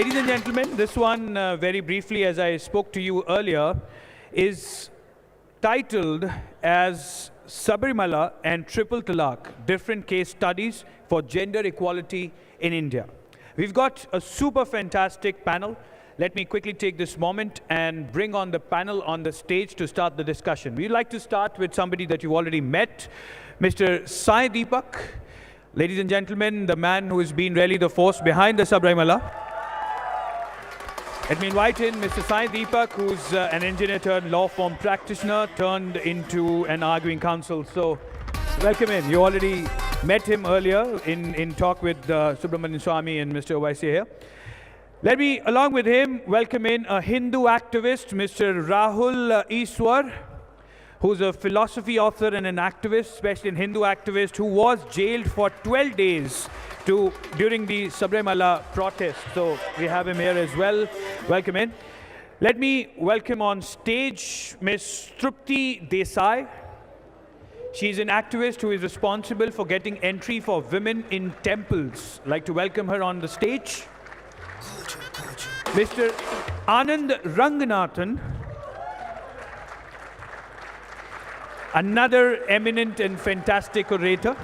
Ladies and gentlemen, this one, very briefly, as I spoke to you earlier, is titled as Sabarimala and Triple Talaq, Different Case Studies for Gender Equality in India. We've got a super fantastic panel. Let me quickly take this moment and bring on the panel on the stage to start the discussion. We'd like to start with somebody that you've already met, Mr. Sai Deepak. Ladies and gentlemen, the man who has been really the force behind the Sabarimala. Let me invite in Mr. Sai Deepak, who's an engineer turned law firm practitioner turned into an arguing counsel. So welcome in. You already met him earlier in talk with Subramanian Swamy and Mr. Owaisi here. Let me, along with him, welcome in a Hindu activist, Mr. Rahul Iswar, who's a philosophy author and an activist, especially an Hindu activist, who was jailed for 12 days during the Sabarimala protest. So we have him here as well. Welcome in. Let me welcome on stage Ms. Trupti Desai. She's an activist who is responsible for getting entry for women in temples. I'd like to welcome her on the stage. Mr. Anand Ranganathan, another eminent and fantastic orator.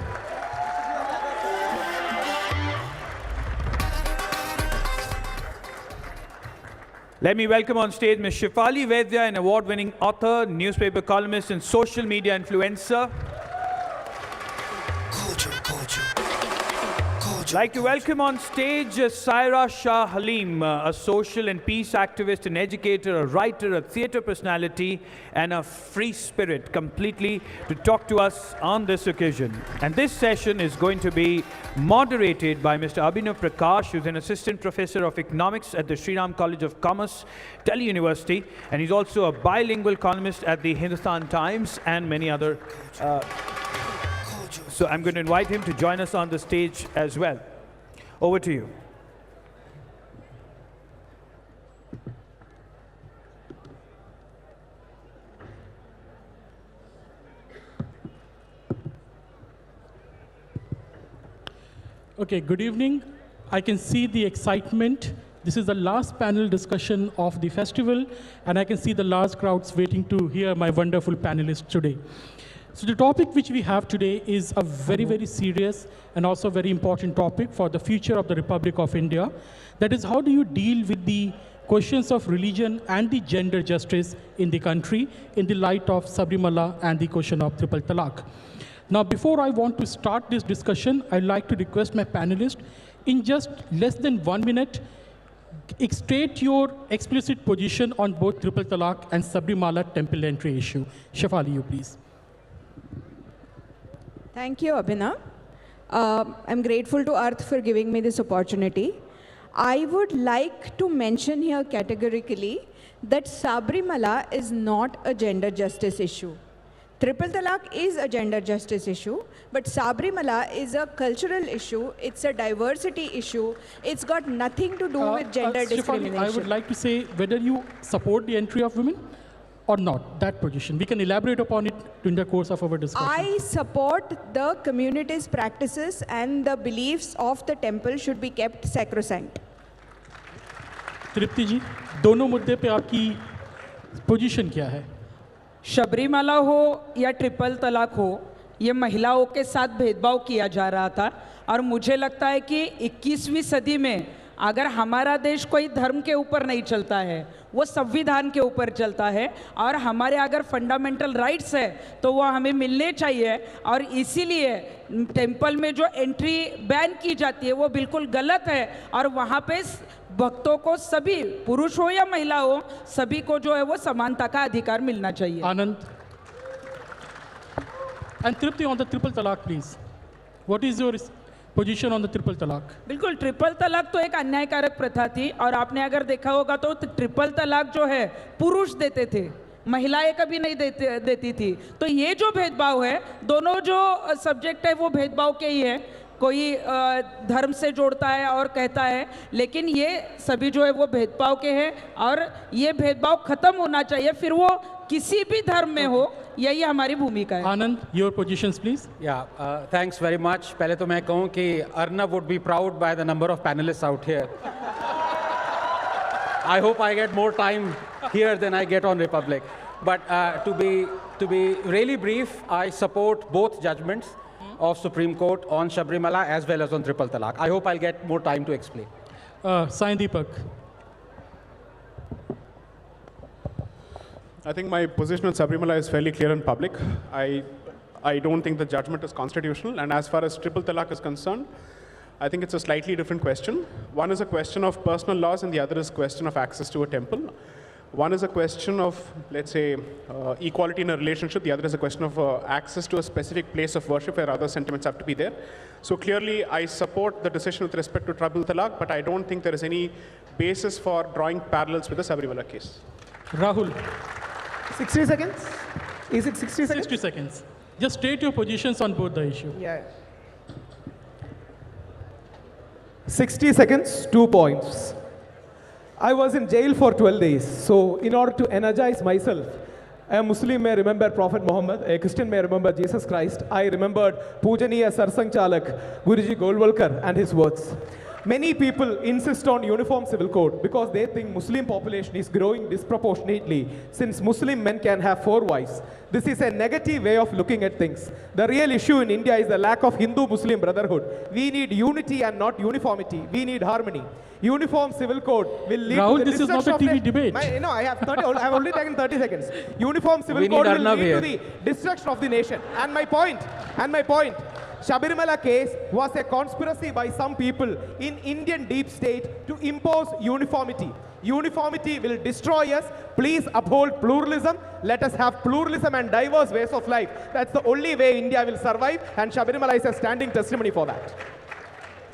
Let me welcome on stage Ms. Shefali Vaidya, an award-winning author, newspaper columnist, and social media influencer. I'd like to welcome on stage Saira Shah Halim, a social and peace activist, an educator, a writer, a theatre personality, and a free spirit, completely to talk to us on this occasion. And this session is going to be moderated by Mr. Abhinav Prakash, who's an assistant professor of economics at the Sri Ram College of Commerce, Delhi University, and he's also a bilingual columnist at the Hindustan Times and many other. So I'm going to invite him to join us on the stage as well. Over to you. Okay, good evening. I can see the excitement. This is the last panel discussion of the festival, and I can see the large crowds waiting to hear my wonderful panelists today. So the topic which we have today is a very, very serious and also very important topic for the future of the Republic of India. That is, how do you deal with the questions of religion and the gender justice in the country in the light of Sabarimala and the question of Triple Talaq. Now, before I want to start this discussion, I'd like to request my panelists, in just less than 1 minute, state your explicit position on both Triple Talaq and Sabarimala temple entry issue. Shefali, you please. Thank you, Abhinav. I'm grateful to Earth for giving me this opportunity. I would like to mention here categorically that Sabarimala is not a gender justice issue. Triple Talaq is a gender justice issue, but Sabarimala is a cultural issue, it's a diversity issue, it's got nothing to do with gender discrimination. I would like to say whether you support the entry of women or not, that position. We can elaborate upon it in the course of our discussion. I support the community's practices and the beliefs of the temple should be kept sacrosanct. तृप्ति जी, दोनों मुद्दे पे आपकी position क्या है? शबरीमला हो या triple तलाक हो, ये महिलाओं के साथ भेदभाव किया जा रहा था और मुझे लगता है कि 21वीं सदी में अगर हमारा देश कोई धर्म के ऊपर नहीं चलता है, वो संविधान के ऊपर चलता है और हमारे अगर फंडामेंटल राइट्स है तो वो हमें मिलने चाहिए। और इसीलिए टेंपल में जो एंट्री बैन की जाती है वो बिल्कुल गलत है और वहाँ पे भक्तों को, सभी पुरुष हो या महिला हो, सभी को जो है वो समानता का अधिकार मिलना चाहिए। आनंद and Tripti on the triple talaq, please. What is your position on the triple talaq? बिल्कुल, ट्रिपल तलाक तो एक अन्यायकारक प्रथा थी और आपने अगर देखा होगा तो ट्रिपल तलाक जो है पुरुष देते थे, महिलाएं कभी नहीं देती थी। तो ये जो भेदभाव है, दोनों जो सब्जेक्ट है वो भेदभाव के ही है। कोई धर्म से जोड़ता है और कहता है, लेकिन ये सभी जो है वो भेदभाव के हैं और ये भेदभाव खत्म होना चाहिए, फिर वो किसी भी धर्म में हो, यही हमारी भूमिका है। आनंद, योर पोजीशंस प्लीज। या थैंक्स वेरी मच। पहले तो मैं कहूँ कि Arnab would be proud by the number of panellists out here. I hope I get more time here than I get on Republic. But to be really brief, I support both judgments of Supreme Court on Sabrimala as well as on triple talaq. I hope I'll get more time to explain. Sai Deepak. I think my position on Sabrimala is fairly clear and public. I don't think the judgment is constitutional. And as far as triple talaq is concerned, I think it's a slightly different question. One is a question of personal laws and the other is a question of access to a temple. One is a question of, let's say, equality in a relationship. The other is a question of access to a specific place of worship where other sentiments have to be there. So clearly, I support the decision with respect to triple talaq, but I don't think there is any basis for drawing parallels with the Sabrimala case. Rahul. 60 seconds? Is it 60 seconds? 60 seconds. Just state your positions on both the issue. Yeah. 60 seconds, 2 points. I was in jail for 12 days. So in order to energize myself, a Muslim may remember Prophet Muhammad, a Christian may remember Jesus Christ. I remembered Pujaniya Sarsang Chalak, Guruji Golwalkar and his words. Many people insist on uniform civil code because they think Muslim population is growing disproportionately since Muslim men can have 4 wives. This is a negative way of looking at things. The real issue in India is the lack of Hindu-Muslim brotherhood. We need unity and not uniformity. We need harmony. Uniform civil code will lead Rahul, to the this is not a TV debate. No, I have 30. I have only taken 30 seconds. Uniform civil We need code will Arnav lead here. to the destruction of the nation. And my point, Sabrimala case was a conspiracy by some people in Indian deep state to impose uniformity. Uniformity will destroy us. Please uphold pluralism. Let us have pluralism and diverse ways of life. That's the only way India will survive, and Sabrimala is a standing testimony for that.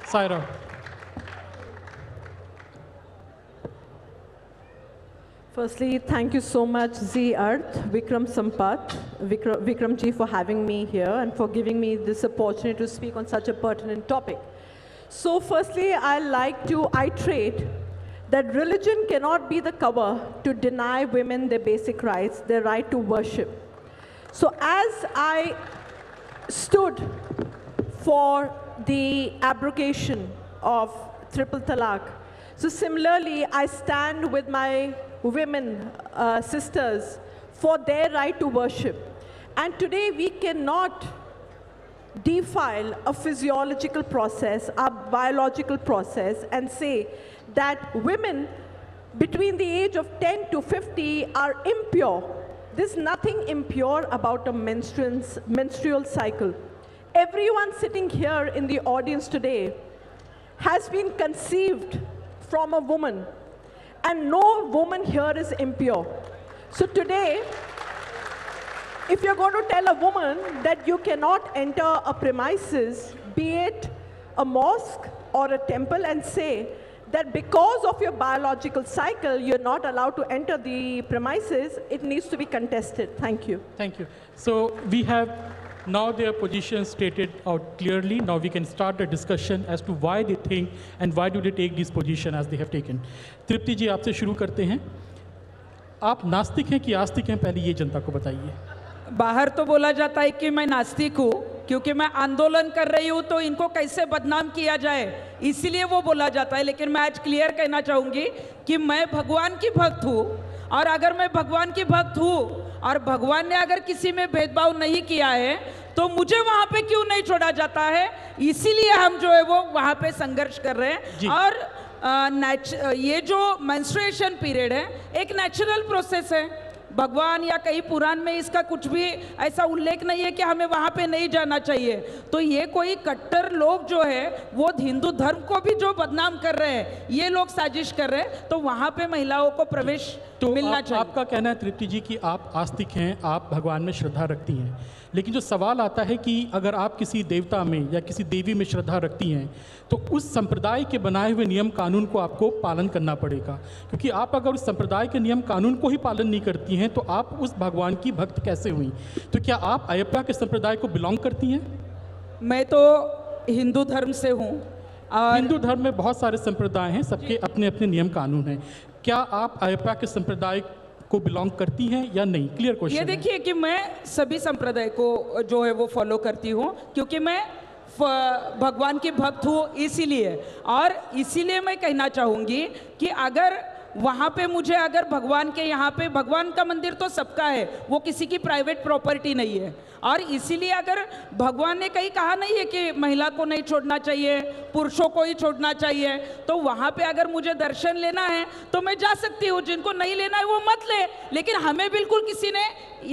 Saira. Firstly, thank you so much, Z Arth, Vikram Sampath, Vikram ji, for having me here and for giving me this opportunity to speak on such a pertinent topic. So firstly, I like to iterate that religion cannot be the cover to deny women their basic rights, their right to worship. So as I stood for the abrogation of triple talaq, so similarly, I stand with my women, sisters, for their right to worship. And today we cannot defile a physiological process, a biological process, and say that women between the age of 10 to 50 are impure. There's nothing impure about a menstrual cycle. Everyone sitting here in the audience today has been conceived from a woman, and no woman here is impure. So today, if you're going to tell a woman that you cannot enter a premises, be it a mosque or a temple, and say that because of your biological cycle, you're not allowed to enter the premises, it needs to be contested. Thank you. Thank you. So we have now their position stated out clearly. Now we can start the discussion as to why they think and why do they take this position as they have taken. तृप्ति जी, आपसे शुरू करते हैं. आप नास्तिक हैं कि आस्तिक हैं, पहले ये जनता को बताइए. बाहर तो बोला जाता है कि मैं नास्तिक हूँ क्योंकि मैं आंदोलन कर रही हूँ, तो इनको कैसे बदनाम किया जाए इसीलिए वो बोला जाता है. लेकिन मैं आज क्लियर कहना चाहूँगी कि मैं भगवान की भक्त हूँ, और अगर मैं भगवान की भक्त हूँ और भगवान ने अगर किसी में भेदभाव नहीं किया है तो मुझे वहाँ पे क्यों नहीं छोड़ा जाता है. इसीलिए हम जो है वो वहाँ पे संघर्ष कर रहे हैं. और ये जो मेंस्ट्रुएशन पीरियड है एक नेचुरल प्रोसेस है. भगवान या कहीं पुराण में इसका कुछ भी ऐसा उल्लेख नहीं है कि हमें वहाँ पे नहीं जाना चाहिए. तो ये कोई कट्टर लोग जो है वो हिंदू धर्म को भी जो बदनाम कर रहे हैं, ये लोग साजिश कर रहे हैं, तो वहाँ पे महिलाओं को प्रवेश मिलना चाहिए. आपका कहना है तृप्ति जी कि आप आस्तिक हैं, आप भगवान में श्रद्धा रखती हैं, लेकिन जो सवाल आता है कि अगर आप किसी देवता में या किसी देवी में श्रद्धा रखती हैं तो उस संप्रदाय के बनाए हुए नियम कानून को आपको पालन करना पड़ेगा, क्योंकि आप अगर उस संप्रदाय के नियम कानून को ही पालन नहीं करती हैं तो आप उस भगवान की भक्त कैसे हुई. तो क्या आप अयप्पा के संप्रदाय को बिलोंग करती हैं? मैं तो हिंदू धर्म से हूँ. हिंदू धर्म में बहुत सारे संप्रदाय हैं, सबके अपने अपने नियम कानून हैं. क्या आप अयप्पा के संप्रदाय को बिलोंग करती हैं या नहीं? Clear question. ये देखिए कि मैं सभी संप्रदाय को जो है वो फॉलो करती हूँ क्योंकि मैं भगवान की भक्त हूँ. इसीलिए मैं कहना चाहूँगी कि अगर वहाँ पे मुझे अगर भगवान के यहाँ पे, भगवान का मंदिर तो सबका है, वो किसी की प्राइवेट प्रॉपर्टी नहीं है, और इसीलिए अगर भगवान ने कहीं कहा नहीं है कि महिला को नहीं छोड़ना चाहिए, पुरुषों को ही छोड़ना चाहिए, तो वहाँ पे अगर मुझे दर्शन लेना है तो मैं जा सकती हूँ, जिनको नहीं लेना है वो मत ले, लेकिन हमें बिल्कुल किसी ने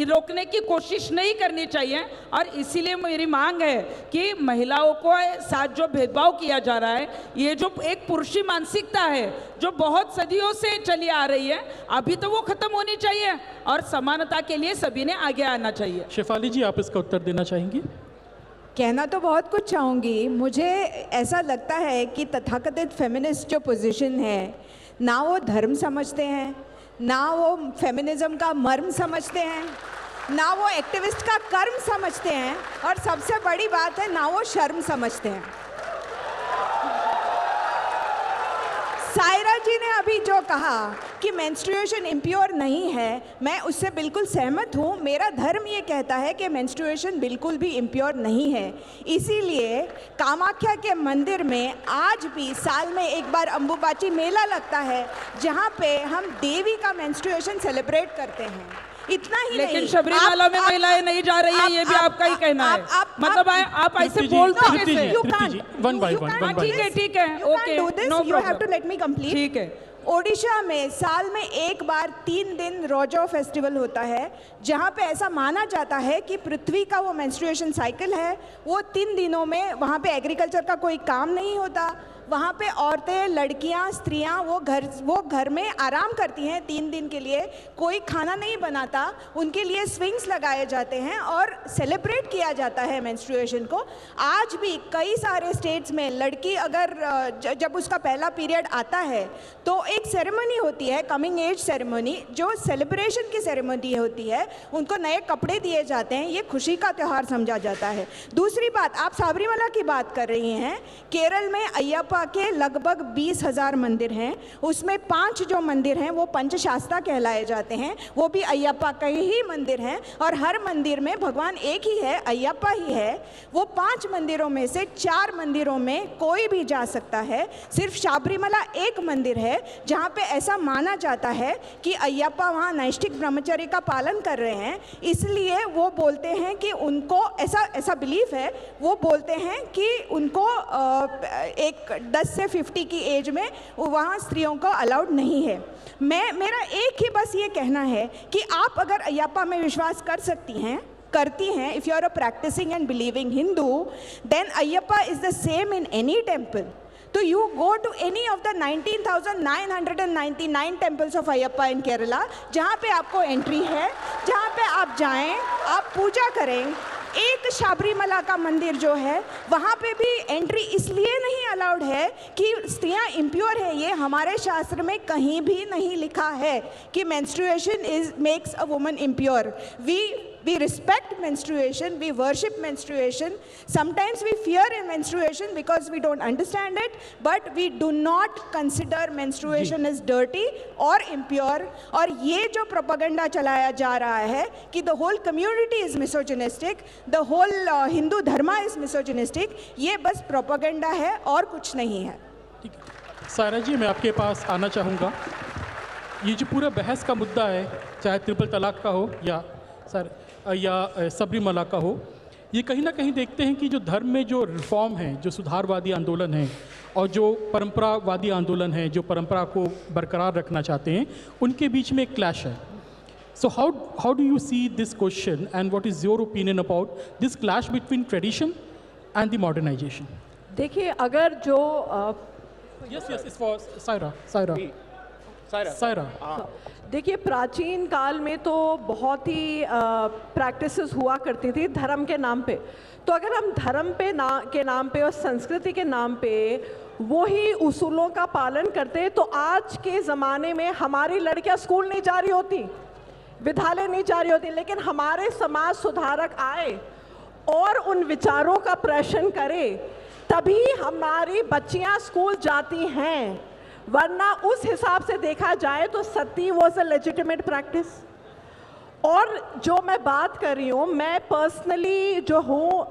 रोकने की कोशिश नहीं करनी चाहिए। और इसीलिए मेरी मांग है कि महिलाओं को साथ जो भेदभाव किया जा रहा है, ये जो एक पुरुषी मानसिकता है जो बहुत सदियों से चली आ रही है, अभी तो वो खत्म होनी चाहिए और समानता के लिए सभी ने आगे आना चाहिए। शेफाली जी, आप इसका उत्तर देना चाहेंगी? कहना तो बहुत कुछ चाहूँगी। मुझे ऐसा लगता है कि तथाकथित फेमिनिस्ट जो पोजीशन है, ना वो धर्म समझते हैं, ना वो फेमिनिज्म का मर्म समझते हैं, ना वो एक्टिविस्ट का कर्म समझते हैं, और सबसे बड़ी बात है ना वो शर्म समझते हैं। सायरा जी ने अभी जो कहा कि मेंस्ट्रुएशन इम्प्योर नहीं है, मैं उससे बिल्कुल सहमत हूँ। मेरा धर्म ये कहता है कि मेंस्ट्रुएशन बिल्कुल भी इम्प्योर नहीं है। इसीलिए कामाख्या के मंदिर में आज भी साल में एक बार अंबुबाची मेला लगता है, जहाँ पे हम देवी का मेंस्ट्रुएशन सेलिब्रेट करते हैं। इतना ही लेकिन नहीं, शबरीमला में महिलाएं नहीं जा रही है, ये भी आपका ही कहना है। मतलब आप ऐसे बोलते कैसे? ठीक है, okay, no you have to let me complete. ठीक है। ओडिशा में साल में एक बार 3 दिन रोजो फेस्टिवल होता है, जहाँ पे ऐसा माना जाता है कि पृथ्वी का वो मेंस्ट्रुएशन साइकिल है, वो 3 दिनों में वहाँ पे एग्रीकल्चर का कोई काम नहीं होता। वहाँ पे औरतें, लड़कियाँ, स्त्रियाँ वो घर में आराम करती हैं 3 दिन के लिए, कोई खाना नहीं बनाता, उनके लिए स्विंग्स लगाए जाते हैं और सेलिब्रेट किया जाता है मेंस्ट्रुएशन को। आज भी कई सारे स्टेट्स में लड़की अगर जब उसका पहला पीरियड आता है तो एक सेरेमनी होती है, कमिंग एज सेरेमनी, जो सेलिब्रेशन की सेरेमनी होती है। उनको नए कपड़े दिए जाते हैं, ये खुशी का त्यौहार समझा जाता है। दूसरी बात, आप साबरीमला की बात कर रही हैं। केरल में अय्यप्पा के लगभग 20,000 मंदिर हैं, उसमें 5 जो मंदिर हैं वो पंचशास्ता कहलाए जाते हैं, वो भी अय्यप्पा के ही मंदिर हैं, और हर मंदिर में भगवान एक ही है, अय्यप्पा ही है। वो 5 मंदिरों में से 4 मंदिरों में कोई भी जा सकता है। सिर्फ शबरीमला एक मंदिर है जहाँ पे ऐसा माना जाता है कि अय्यप्पा वहाँ नैष्ठिक ब्रह्मचर्य का पालन कर रहे हैं, इसलिए वो बोलते हैं कि उनको ऐसा बिलीफ है, वो बोलते हैं कि उनको एक 10 से 50 की एज में वहाँ स्त्रियों को अलाउड नहीं है। मेरा एक ही बस ये कहना है कि आप अगर अय्यप्पा में विश्वास करती हैं, if you are a practising and believing Hindu, then Ayyappa is the same in any temple. तो you go to any of the 19,999 temples of Ayyappa in Kerala, जहाँ पे आपको एंट्री है, जहाँ पे आप जाएं, आप पूजा करें। एक शबरीमला का मंदिर जो है, वहाँ पे भी एंट्री इसलिए नहीं अलाउड है कि स्त्रियाँ इम्प्योर है। ये हमारे शास्त्र में कहीं भी नहीं लिखा है कि menstruation makes a woman impure. We respect menstruation, we worship menstruation. Sometimes we fear in menstruation because we don't understand it, but we do not consider menstruation as dirty or impure. और ये जो propaganda चलाया जा रहा है कि the whole community is misogynistic, the whole Hindu dharma is misogynistic, ये बस propaganda है और कुछ नहीं है। ठीक है, सायरा जी मैं आपके पास आना चाहूँगा। ये जो पूरा बहस का मुद्दा है, चाहे ट्रिपल तलाक का हो या सबरीमला का हो, ये कहीं ना कहीं देखते हैं कि जो धर्म में जो रिफॉर्म है, जो सुधारवादी आंदोलन है और जो परंपरावादी आंदोलन है, जो परंपरा को बरकरार रखना चाहते हैं, उनके बीच में एक क्लैश है। So how do you see this question and what is your opinion about this clash between tradition and the modernization? देखिए, अगर जो यस इट्स फॉर सायरा। देखिए, प्राचीन काल में तो बहुत ही प्रैक्टिसेस हुआ करती थी धर्म के नाम पे। तो अगर हम धर्म के नाम पे और संस्कृति के नाम पे वो ही उसूलों का पालन करते, तो आज के ज़माने में हमारी लड़कियां स्कूल नहीं जा रही होती, विद्यालय नहीं जा रही होती, लेकिन हमारे समाज सुधारक आए और उन विचारों का प्रदर्शन करे, तभी हमारी बच्चियां स्कूल जाती हैं। वरना उस हिसाब से देखा जाए तो सती वॉज अ लेजिटिमेट प्रैक्टिस। और जो मैं बात कर रही हूँ, मैं पर्सनली जो हूँ,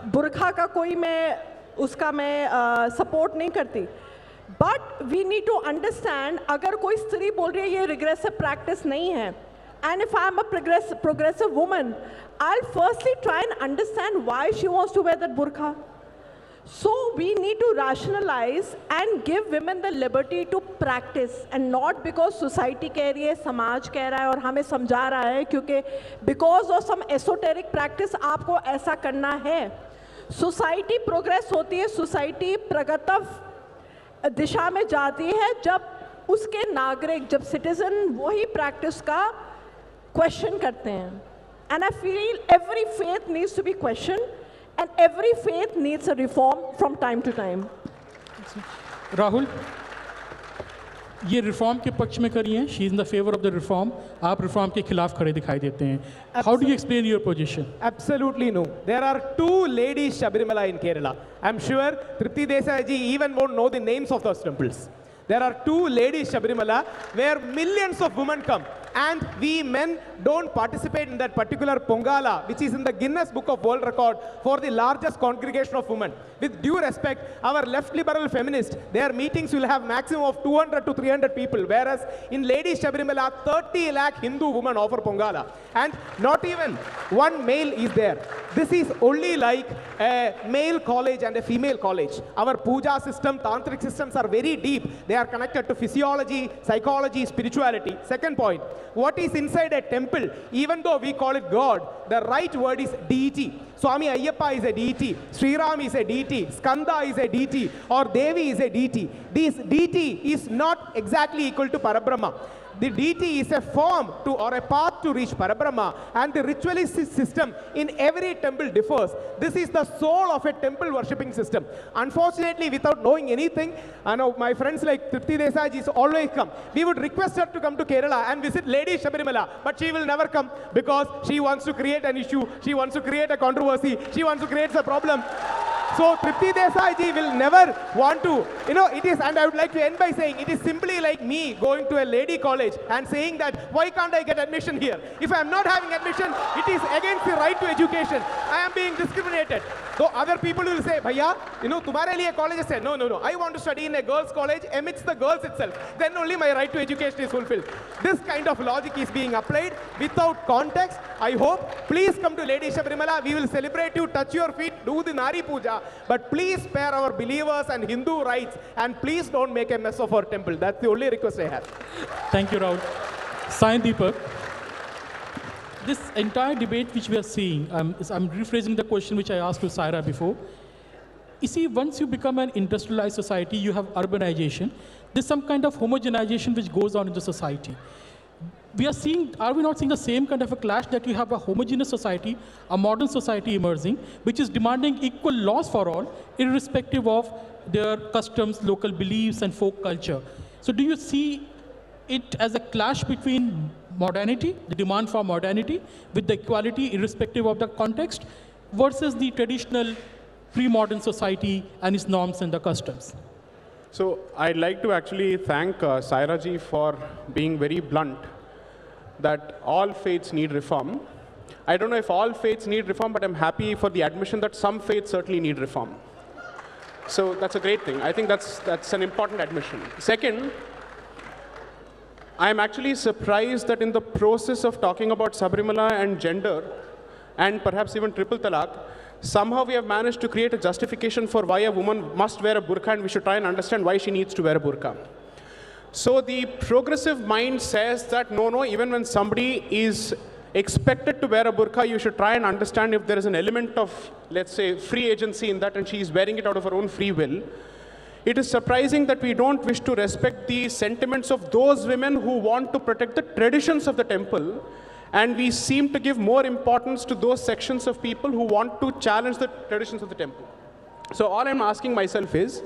बुरखा का कोई मैं सपोर्ट नहीं करती। But we need to understand, अगर कोई स्त्री बोल रही है ये regressive practice नहीं है, and if I'm a progressive woman, I'll firstly try and understand why she wants to wear that burqa. So we need to rationalize and give women the liberty to practice, and not because society कह रही है, समाज कह रहा है और हमें समझा रहा है, क्योंकि because of some esoteric practice आपको ऐसा करना है. Society progress होती है, society प्रगति दिशा में जाती है जब उसके नागरिक, जब सिटीजन वही प्रैक्टिस का क्वेश्चन करते हैं. And I feel every faith needs to be questioned, and every faith needs a reform from time to time. Rahul, ये रिफॉर्म के पक्ष में करी हैं, she is in the favour of the reform, आप रिफॉर्म के खिलाफ खड़े दिखाई देते हैं. How do you explain your position? Absolutely no. There are two ladies Sabrimala in Kerala. I'm sure Tripti Desai ji even won't know the names of those temples. There are two ladies Sabrimala where millions of women come, and we men don't participate in that particular Pongala, which is in the Guinness Book of World Record for the largest congregation of women. With due respect, our left liberal feminists, their meetings will have maximum of 200 to 300 people, whereas in Ladies Sabrimala, 30 lakh Hindu women offer Pongala, and not even one male is there. This is only like a male college and a female college. Our puja system, tantric systems are very deep. They are connected to physiology, psychology, spirituality. Second point, what is inside a temple, even though we call it God, the right word is deity. Swami Ayyappa is a deity, Sri Ram is a deity, Skanda is a deity, or Devi is a deity. This deity is not exactly equal to Parabrahma. The deity is a form to or a path to reach Parabrahma, and the ritualistic system in every temple differs. This is the soul of a temple worshipping system. Unfortunately, without knowing anything, I know my friends like Tripti Desai ji always come. We would request her to come to Kerala and visit Lady Sabrimala, but she will never come because she wants to create an issue, she wants to create a controversy, she wants to create a problem. So Tripti Desai ji will never want to, it is, and I would like to end by saying, it is simply like me going to a lady college and saying that, why can't I get admission here? If I am not having admission, it is against the right to education. I am being discriminated. So other people will say, Bhaiya, tumhare liye college hai. No. I want to study in a girls' college amidst the girls itself. Then only my right to education is fulfilled. This kind of logic is being applied without context. I hope, please come to Lady Sabrimala. We will celebrate you, touch your feet, do the Nari Puja. But please spare our believers and Hindu rights, and please don't make a mess of our temple. That's the only request I have. Thank you, Rahul. Sai Deepak, this entire debate which we are seeing, I'm rephrasing the question which I asked to Saira before. You see, once you become an industrialized society, you have urbanization. There's some kind of homogenization which goes on in the society. Are we not seeing the same kind of a clash, that you have a homogeneous society, a modern society emerging, which is demanding equal laws for all, irrespective of their customs, local beliefs, and folk culture? So do you see it as a clash between modernity, the demand for modernity, with the equality irrespective of the context, versus the traditional pre-modern society and its norms and the customs? So I'd like to actually thank Saira ji for being very blunt that all faiths need reform. I don't know if all faiths need reform, but I'm happy for the admission that some faiths certainly need reform. So that's a great thing. I think that's an important admission. Second, I'm actually surprised that in the process of talking about Sabrimala and gender, and perhaps even triple talaq, somehow we have managed to create a justification for why a woman must wear a burqa, and we should try and understand why she needs to wear a burqa. So the progressive mind says that no, even when somebody is expected to wear a burqa, you should try and understand if there is an element of, let's say, free agency in that, and she is wearing it out of her own free will. It is surprising that we don't wish to respect the sentiments of those women who want to protect the traditions of the temple, and we seem to give more importance to those sections of people who want to challenge the traditions of the temple. So all I'm asking myself is,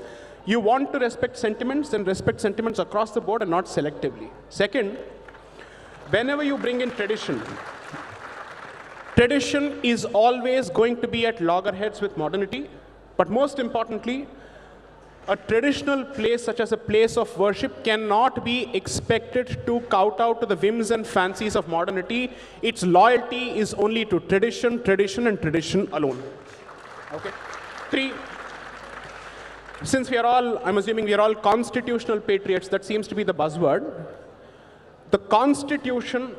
you want to respect sentiments, then respect sentiments across the board and not selectively. Second, whenever you bring in tradition, tradition is always going to be at loggerheads with modernity, but most importantly, a traditional place such as a place of worship cannot be expected to kowtow to the whims and fancies of modernity. Its loyalty is only to tradition, tradition, and tradition alone. Okay? 3, since we are all, I'm assuming we are all constitutional patriots, that seems to be the buzzword. The Constitution,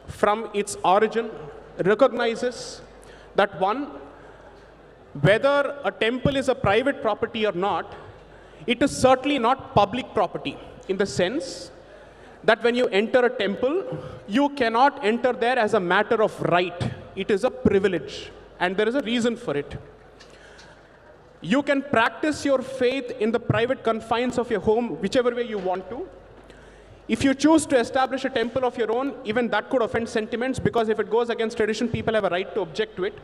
from its origin, recognizes that one, whether a temple is a private property or not, it is certainly not public property, in the sense that when you enter a temple, you cannot enter there as a matter of right. It is a privilege, and there is a reason for it. You can practice your faith in the private confines of your home, whichever way you want to. If you choose to establish a temple of your own, even that could offend sentiments, because if it goes against tradition, people have a right to object to it.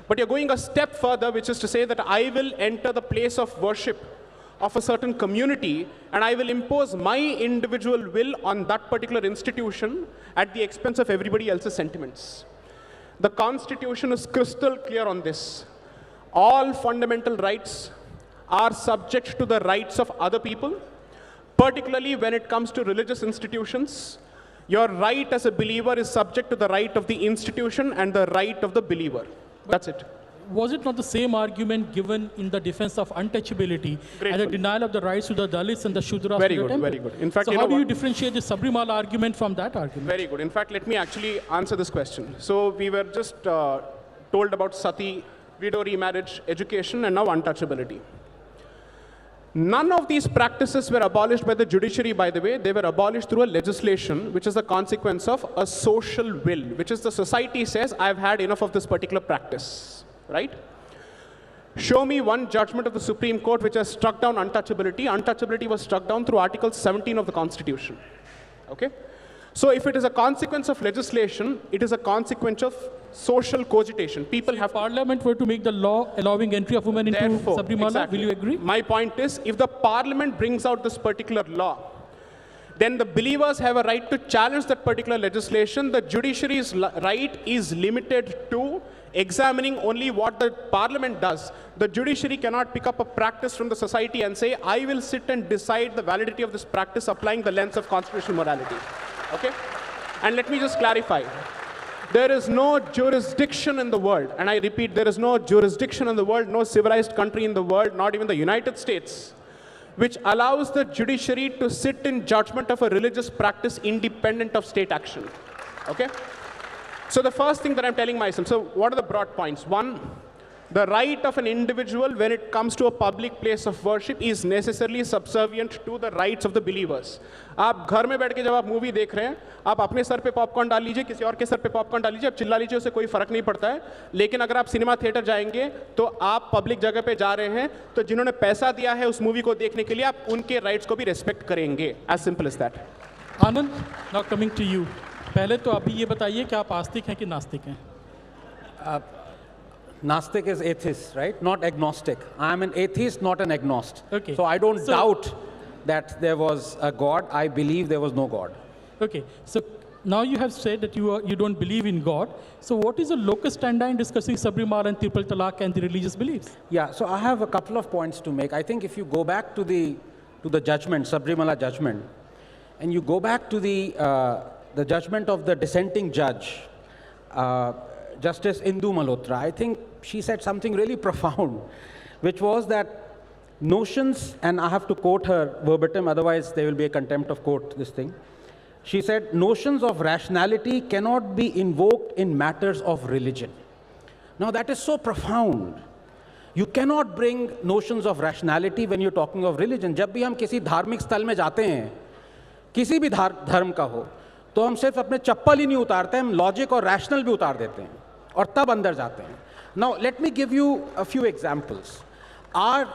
But you're going a step further, which is to say that I will enter the place of worship of a certain community, and I will impose my individual will on that particular institution at the expense of everybody else's sentiments. The Constitution is crystal clear on this. All fundamental rights are subject to the rights of other people, particularly when it comes to religious institutions. Your right as a believer is subject to the right of the institution and the right of the believer. That's it. Was it not the same argument given in the defense of untouchability and the denial of the rights to the Dalits and the Shudras Very in the good, temple? very good. In fact, so you how know do you what? differentiate the Sabrimala argument from that argument? Very good. In fact, let me actually answer this question. So we were just told about sati, widow remarriage, education, and now untouchability. None of these practices were abolished by the judiciary, by the way. They were abolished through a legislation, which is the consequence of a social will, which is the society says, I've had enough of this particular practice, right? Show me one judgment of the Supreme Court which has struck down untouchability. Untouchability was struck down through Article 17 of the Constitution, okay? So if it is a consequence of legislation, it is a consequence of social cogitation. People have If Parliament were to make the law allowing entry of women into Therefore, Sabrimala, exactly. will you agree? My point is, if the Parliament brings out this particular law, then the believers have a right to challenge that particular legislation. The judiciary's right is limited to examining only what the Parliament does. The judiciary cannot pick up a practice from the society and say, I will sit and decide the validity of this practice applying the lens of constitutional morality. Okay? And let me just clarify. There is no jurisdiction in the world, and I repeat, there is no jurisdiction in the world, no civilized country in the world, not even the United States, which allows the judiciary to sit in judgment of a religious practice independent of state action. Okay? So the first thing that I'm telling myself, so what are the broad points? One, the right of an individual when it comes to a public place of worship is necessarily subservient to the rights of the believers. आप घर में बैठ के जब आप movie देख रहे हैं, आप अपने सर पे पॉपकॉर्न डाल लीजिए, किसी और के सर पे पॉपकॉर्न डाल लीजिए, आप चिल्ला लीजिए, उससे कोई फर्क नहीं पड़ता है. लेकिन अगर आप सिनेमा थिएटर जाएंगे, तो आप पब्लिक जगह पे जा रहे हैं, तो जिन्होंने पैसा दिया है उस मूवी को देखने के लिए, आप उनके राइट्स को भी रेस्पेक्ट करेंगे. As simple as that. Anand, now coming to you. पहले तो अभी ये बताइए कि आप आस्तिक हैं कि नास्तिक हैं? Gnostic is atheist, right? Not agnostic. I am an atheist, not an agnostic. Okay. So I don't doubt that there was a God. I believe there was no God. Okay, so now you have said that you don't believe in God. So what is the locus standi in discussing Sabrimala and Triple Talaq and the religious beliefs? Yeah, so I have a couple of points to make. I think if you go back to the judgment, Sabrimala judgment, and you go back to the judgment of the dissenting judge, Justice Indu Malhotra, I think she said something really profound, which was that notions, and I have to quote her verbatim, otherwise there will be a contempt of court, this thing. She said, notions of rationality cannot be invoked in matters of religion. Now that is so profound. You cannot bring notions of rationality when you're talking of religion. जब भी हम किसी धार्मिक स्थल में जाते हैं, किसी भी धर्म का हो, तो हम सिर्फ अपने चप्पल ही नहीं उतारते, हम लॉजिक और रैशनल भी उतार देते हैं और तब अंदर जाते हैं. Now let me give you a few examples.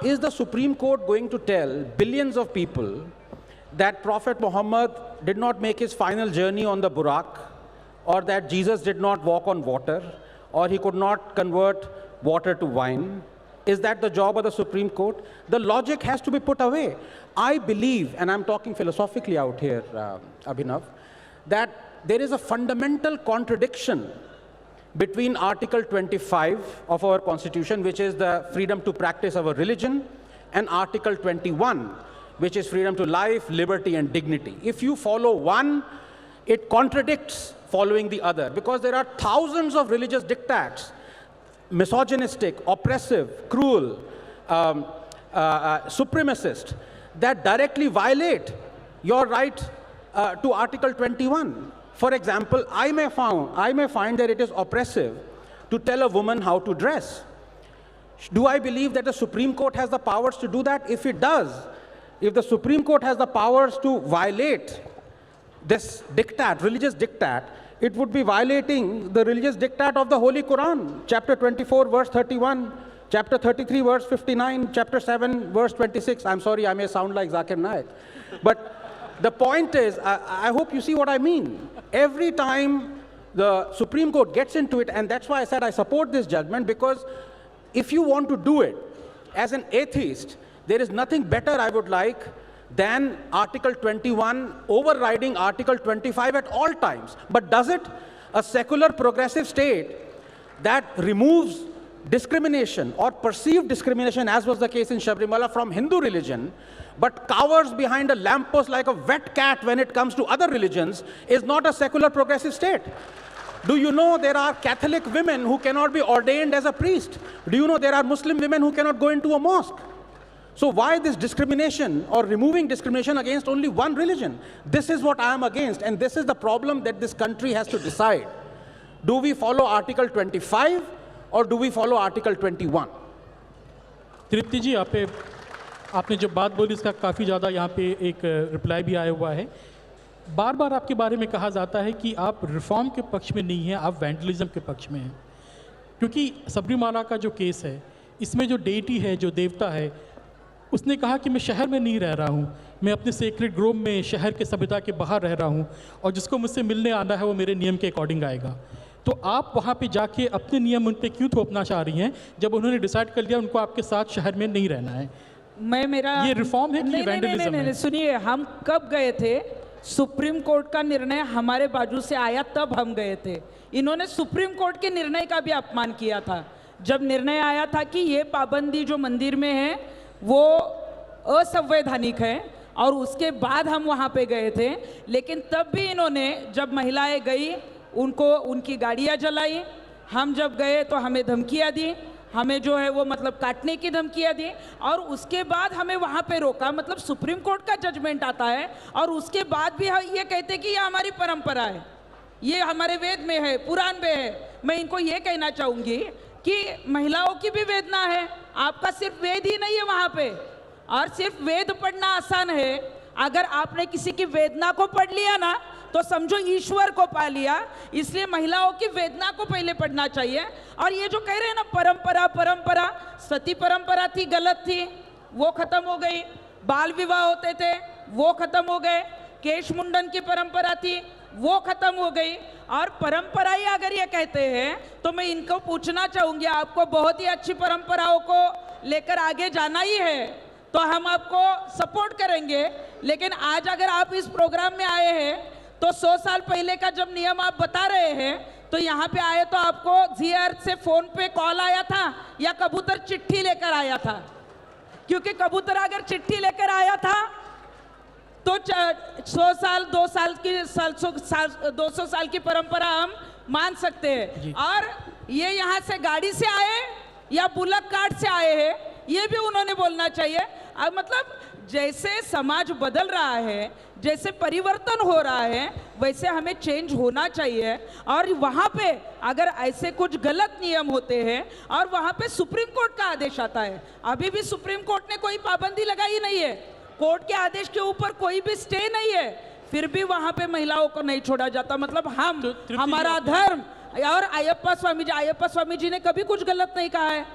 Is the Supreme Court going to tell billions of people that Prophet Muhammad did not make his final journey on the Buraq, or that Jesus did not walk on water, or he could not convert water to wine? Is that the job of the Supreme Court? The logic has to be put away. I believe, and I'm talking philosophically out here, Abhinav, that there is a fundamental contradiction between Article 25 of our Constitution, which is the freedom to practice our religion, and Article 21, which is freedom to life, liberty, and dignity. If you follow one, it contradicts following the other, because there are thousands of religious diktats, misogynistic, oppressive, cruel, supremacists that directly violate your right to Article 21. For example, I may find that it is oppressive to tell a woman how to dress. Do I believe that the Supreme Court has the powers to do that? If it does, if the Supreme Court has the powers to violate this diktat, religious diktat, it would be violating the religious diktat of the Holy Quran, chapter 24, verse 31, chapter 33, verse 59, chapter 7, verse 26. I'm sorry, I may sound like Zakir Naik. But the point is, I hope you see what I mean. Every time the Supreme Court gets into it, and that's why I said I support this judgment, because if you want to do it as an atheist, there is nothing better I would like than Article 21 overriding Article 25 at all times. But does it? A secular progressive state that removes discrimination or perceived discrimination, as was the case in Sabrimala, from Hindu religion, but cowers behind a lamppost like a wet cat when it comes to other religions, is not a secular progressive state. Do you know there are Catholic women who cannot be ordained as a priest? Do you know there are Muslim women who cannot go into a mosque? So why this discrimination or removing discrimination against only one religion? This is what I am against, and this is the problem that this country has to decide. Do we follow Article 25 or do we follow Article 21? तृप्ति जी, आपने जो बात बोली इसका काफ़ी ज़्यादा यहाँ पे एक रिप्लाई भी आया हुआ है। बार बार आपके बारे में कहा जाता है कि आप रिफॉर्म के पक्ष में नहीं हैं, आप वैंडलिज्म के पक्ष में हैं, क्योंकि सबरीमाला का जो केस है इसमें जो डेटी है, जो देवता है, उसने कहा कि मैं शहर में नहीं रह रहा हूँ, मैं अपने सेक्रेट ग्रोव में शहर के सभ्यता के बाहर रह रहा हूँ, और जिसको मुझसे मिलने आना है वो मेरे नियम के अकॉर्डिंग आएगा। तो आप वहाँ पे जाके अपने नियम उन पे क्यों थोपना चाह रही हैं जब उन्होंने डिसाइड कर लिया उनको आपके साथ शहर में नहीं रहना है? ये रिफॉर्म है कि वैंडलिज्म है? सुनिए, हम कब गए थे? सुप्रीम कोर्ट का निर्णय हमारे बाजू से आया तब हम गए थे। इन्होंने सुप्रीम कोर्ट के निर्णय का भी अपमान किया था। जब निर्णय आया था कि ये पाबंदी जो मंदिर में है वो असंवैधानिक है, और उसके बाद हम वहाँ पे गए थे। लेकिन तब भी इन्होंने, जब महिलाएं गई उनको उनकी गाड़ियाँ जलाई, हम जब गए तो हमें धमकियाँ दी, हमें जो है वो मतलब काटने की धमकियाँ दी, और उसके बाद हमें वहाँ पे रोका। मतलब सुप्रीम कोर्ट का जजमेंट आता है और उसके बाद भी ये कहते कि ये हमारी परंपरा है, ये हमारे वेद में है, पुराण में है। मैं इनको ये कहना चाहूँगी कि महिलाओं की भी वेदना है, आपका सिर्फ वेद ही नहीं है वहाँ पे, और सिर्फ वेद पढ़ना आसान है। अगर आपने किसी की वेदना को पढ़ लिया ना तो समझो ईश्वर को पा लिया। इसलिए महिलाओं की वेदना को पहले पढ़ना चाहिए। और ये जो कह रहे हैं ना परंपरा परंपरा, सती परंपरा थी, गलत थी, वो खत्म हो गई। बाल विवाह होते थे, वो खत्म हो गए। केश मुंडन की परंपरा थी, वो खत्म हो गई। और परंपरा ही अगर ये कहते हैं तो मैं इनको पूछना चाहूंगी, आपको बहुत ही अच्छी परंपराओं को लेकर आगे जाना ही है तो हम आपको सपोर्ट करेंगे। लेकिन आज अगर आप इस प्रोग्राम में आए हैं तो 100 साल पहले का जब नियम आप बता रहे हैं तो यहाँ पे आए तो आपको जी अर्थ से फोन पे कॉल आया था या कबूतर चिट्ठी लेकर आया था? क्योंकि कबूतर अगर चिट्ठी लेकर आया था तो 100 साल 200 साल की परंपरा हम मान सकते हैं। और ये यहाँ से गाड़ी से आए या बुलक कार्ट से आए हैं, ये भी उन्होंने बोलना चाहिए। अब मतलब जैसे समाज बदल रहा है, जैसे परिवर्तन हो रहा है, वैसे हमें चेंज होना चाहिए। और वहाँ पे अगर ऐसे कुछ गलत नियम होते हैं और वहाँ पे सुप्रीम कोर्ट का आदेश आता है, अभी भी सुप्रीम कोर्ट ने कोई पाबंदी लगाई नहीं है, कोर्ट के आदेश के ऊपर कोई भी स्टे नहीं है, फिर भी वहाँ पे महिलाओं को नहीं छोड़ा जाता। मतलब हम, हमारा धर्म और अयप्पा स्वामी जी ने कभी कुछ गलत नहीं कहा है।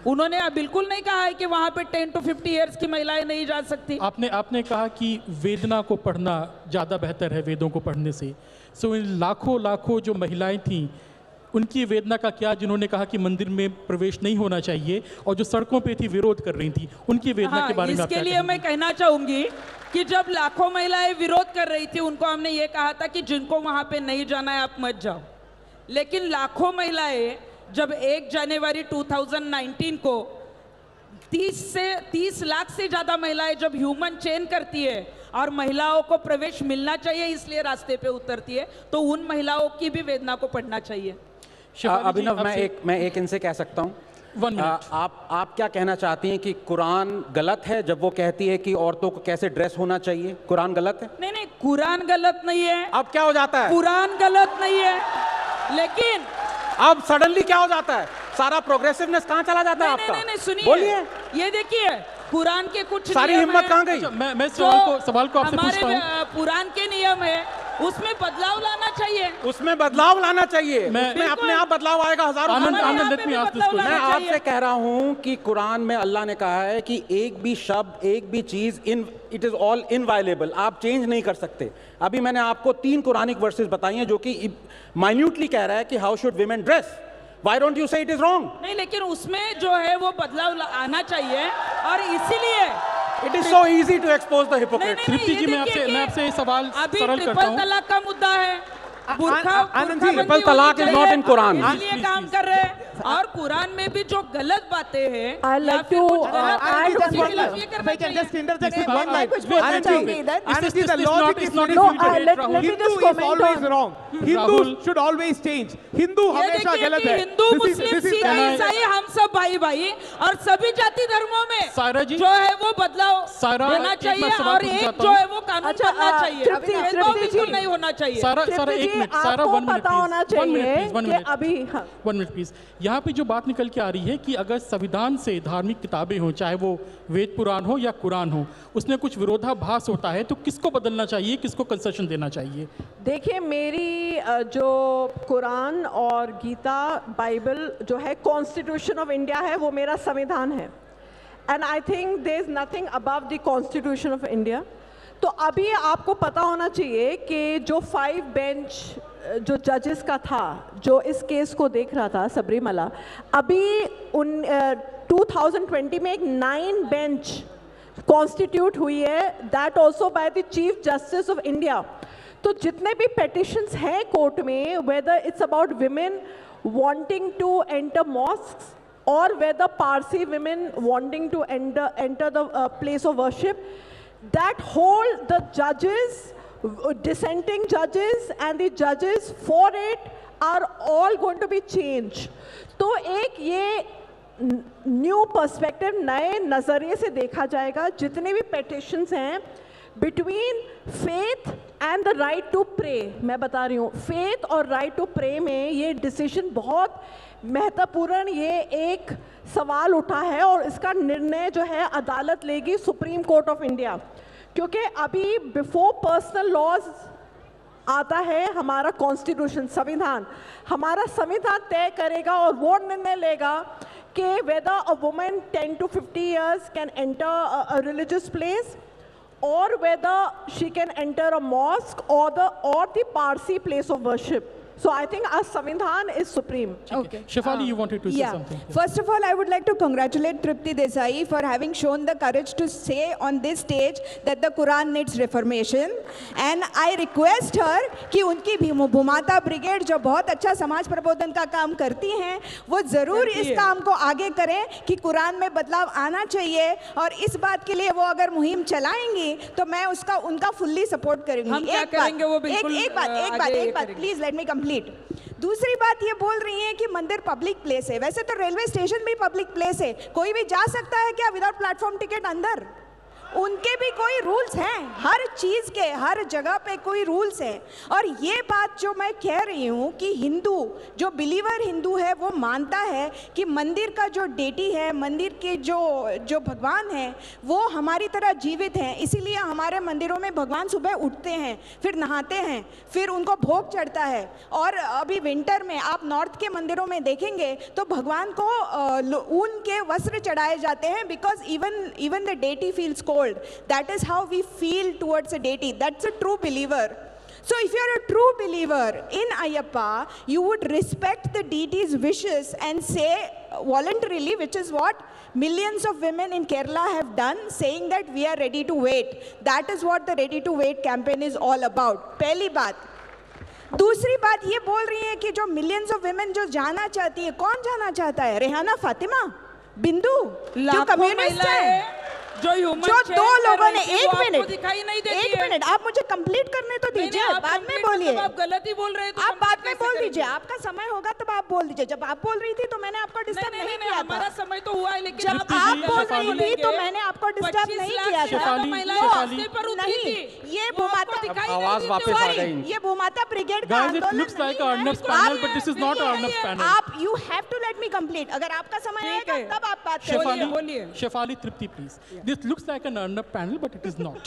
उन्होंने बिल्कुल नहीं कहा है कि वहाँ पे 10 to 50 इयर्स की महिलाएं नहीं जा सकती। आपने कहा कि वेदना को पढ़ना ज़्यादा बेहतर है वेदों को पढ़ने से। सो इन लाखों जो महिलाएं थीं उनकी वेदना का क्या, जिन्होंने कहा कि मंदिर में प्रवेश नहीं होना चाहिए और जो सड़कों पे थी विरोध कर रही थी, उनकी वेदना के बारे में आप क्या इसके लिए मैं कहना चाहूंगी कि जब लाखों महिलाएं विरोध कर रही थी उनको हमने ये कहा था कि जिनको वहाँ पे नहीं जाना है आप मत जाओ। लेकिन लाखों महिलाएं जब 1 जनवरी 2019 को 30 लाख से ज़्यादा महिलाएं जब ह्यूमन चेन करती है और महिलाओं को प्रवेश मिलना चाहिए इसलिए रास्ते पे उतरती है, तो उन महिलाओं की भी वेदना को पढ़ना चाहिए। अभिनव, मैं एक इनसे कह सकता हूँ 1 minute. आप क्या कहना चाहती हैं कि कुरान गलत है जब वो कहती है कि औरतों को कैसे ड्रेस होना चाहिए? कुरान गलत है? नहीं नहीं, कुरान गलत नहीं है, अब क्या हो जाता है? कुरान गलत नहीं है, लेकिन अब सडनली क्या हो जाता है? सारा प्रोग्रेसिवनेस कहाँ चला जाता है नहीं, आपका? नहीं, नहीं, सुनिए, बोलिए। ये देखिए, कुरान के कुछ सारी नियम हिम्मत हैं, कहाँ गई? मैं जो सवाल को आपसे पूछता हूँ. हमारे पुराण के नियम है, उसमें बदलाव लाना चाहिए। उसमें बदलाव लाना चाहिए। मैं- उसमें अपने आप बदलाव आएगा हजारों आनंद, साल में। आनंद, यहाँ let पे me भी ask this बदलाव question. मैं लाना आपसे चाहिए। कह रहा हूं कि कुरान में अल्लाह ने कहा है कि एक भी शब्द, एक भी चीज इट इज ऑल इनवायलेबल, आप चेंज नहीं कर सकते। अभी मैंने आपको 3 कुरानिक वर्सेस बताई हैं जो कि माइन्यूटली कह रहा है कि how should women dress. Why don't you say it is wrong? नहीं, लेकिन उसमें जो है वो बदलाव आना चाहिए, और इसीलिए It is so easy to expose the hypocrites. नहीं, तृप्ति जी, ये मैं देखिए आपसे कि ये सवाल अभी सरल करता ट्रिपल हूँ. तलाक का मुद्दा है, आनंद जी, ट्रिपल तलाक is not in Quran. इसलिए काम कर रहे हैं, और कुरान में भी जो गलत बातें हैं I'd या like फिर to, कुछ गलत है, add उसके one खिलाफ ये If करना I can just चाहिए। interject with मैं one line. कुछ बोलना Anand ji, चाहूंगी इधर। Anand ji, the This logic is is not very a No, simple. debate, let Rahul. me Hindu just is comment always on. wrong. Hindu Rahul. should always change. Hindu ये हमेशा देखिए गलत कि है. हिंदू, मुस्लिम, Sikh, Can I- ईसाई, हम सब भाई भाई, और सभी जाति धर्मों में सायरा जी? जो है वो बदलाव सायरा, होना एक मैं चाहिए, सवाल और पूछना एक चाहता जो हूँ। है वो कानून अच्छा, बनना चाहिए, तृप्ति, भेदभाव तृप्ति बिल्कुल जी। नहीं होना चाहिए। सारा तृप्ति एक जी, मिनट, सारा आपको 1 minute पता होना please. 1 minute चाहिए please, 1 कि minute. अभी हाँ, 1 minute प्लीज. यहाँ पे जो बात निकल के आ रही है कि अगर संविधान से धार्मिक किताबें हो, चाहे वो वेद पुराण हो या कुरान हो, उसमें कुछ विरोधाभास होता है, तो किसको बदलना चाहिए, किसको कंसेशन देना चाहिए? देखिए, मेरी जो कुरान और गीता बाइबल जो है कॉन्स्टिट्यूशन ऑफ इंडिया है, वो मेरा संविधान है, and I think there is nothing above the constitution of India. तो अभी आपको पता होना चाहिए कि जो 5 बेंच जो जजेस का था, जो इस केस को देख रहा था, सबरीमला, अभी 2020 में एक 9 बेंच कॉन्स्टिट्यूट हुई है, that also by the chief justice of India. तो जितने भी पेटिशंस हैं कोर्ट में, whether it's about women wanting to enter mosques or whether Parsi women wanting to enter the place of worship, that whole, the judges, dissenting judges and the judges for it are all going to be changed. तो एक ये new perspective, नए नज़रिए से देखा जाएगा. जितने भी पेटिशंस हैं between faith and the right to pray, मैं बता रही हूँ, फेथ और राइट टू प्रे में ये डिसीजन बहुत महत्वपूर्ण, ये एक सवाल उठा है, और इसका निर्णय जो है अदालत लेगी, सुप्रीम कोर्ट ऑफ इंडिया. क्योंकि अभी बिफोर पर्सनल लॉज आता है हमारा कॉन्स्टिट्यूशन, संविधान. हमारा संविधान तय करेगा और वो निर्णय लेगा कि whether a woman 10 to 50 years can enter a religious place, or whether she can enter a mosque or the Parsi place of worship. So I think our Samvidhan is supreme. Okay. Shefali, you wanted to say Yeah. something. First of all, I would like to congratulate Tripti Desai for having shown the courage to say on this stage that the Quran needs reformation. And I request her कि उनकी भूमाता brigade जो बहुत अच्छा समाज प्रबोधन का काम करती हैं, वो ज़रूर इस काम को आगे करें कि कुरान में बदलाव आना चाहिए, और इस बात के लिए वो अगर मुहिम चलाएंगी तो मैं उनका फुल्ली सपोर्ट करूंगी. हम क्या करेंगे वो बिल्कुल एक बात प्लीज लेट मी कंप्लीट. दूसरी बात ये बोल रही हैं कि मंदिर पब्लिक प्लेस है. वैसे तो रेलवे स्टेशन भी पब्लिक प्लेस है. कोई भी जा सकता है क्या विदाउट प्लेटफॉर्म टिकट अंदर? उनके भी कोई रूल्स हैं, हर चीज़ के, हर जगह पे कोई रूल्स हैं. और ये बात जो मैं कह रही हूँ कि हिंदू, जो बिलीवर हिंदू है, वो मानता है कि मंदिर का जो डेटी है, मंदिर के जो भगवान हैं, वो हमारी तरह जीवित हैं. इसीलिए हमारे मंदिरों में भगवान सुबह उठते हैं, फिर नहाते हैं, फिर उनको भोग चढ़ता है. और अभी विंटर में आप नॉर्थ के मंदिरों में देखेंगे तो भगवान को ऊन के वस्त्र चढ़ाए जाते हैं, because even the deity feels cold. That is how we feel towards a deity. That's a true believer. So if you are a true believer in Ayyappa, you would respect the deity's wishes and say voluntarily, which is what millions of women in Kerala have done, saying that we are ready to wait. That is what the Ready to Wait campaign is all about. पहली बात. दूसरी बात ये बोल रही है कि जो millions of women जो जाना चाहती है, कौन जाना चाहता है? रेहाना फातिमा, बिंदु, जो लाखों कम्युनिस्ट महिलाएं है, जो human जो change दो कर लोगों रही ने थी, एक वो आपको मिनट दिखाई नहीं देती एक है। मिनट आप मुझे कंप्लीट करने तो नहीं, दीजिए नहीं, आप बाद में complete बोलिए मतलब आप गलत ही बोल रहे हैं तो आप बाद complete में कैसे बोल करेंगे? दीजिए आपका समय होगा तब आप बोल दीजिए जब आप बोल रही थी तो मैंने आपको डिस्टर्ब नहीं किया हमारा था समय तो हुआ है लेकिन जब दीप्ति आप जी, बोल शेफाली- रही थी तो मैंने आपको डिस्टर्ब 25 नहीं लाख किया से था ज्यादा शेफाली- महिलाएं शेफाली- रास्ते पर उतरी नहीं, थी। ये वो आपको भूमाता- दिखाई नहीं आवाज देती वापस थी। आ गई। ये भूमाता ब्रिगेड का Guys, it आंदोलन looks like नहीं a है। Arnav's आप- panel, but this is not सुनिए, Arnav's panel. आप you have to let me complete अगर आपका समय ठीक आएगा है। तब आप बात शेफाली- करिए बोलिए। Shefali Tripti, please. This looks like an Arnav panel, but it is not.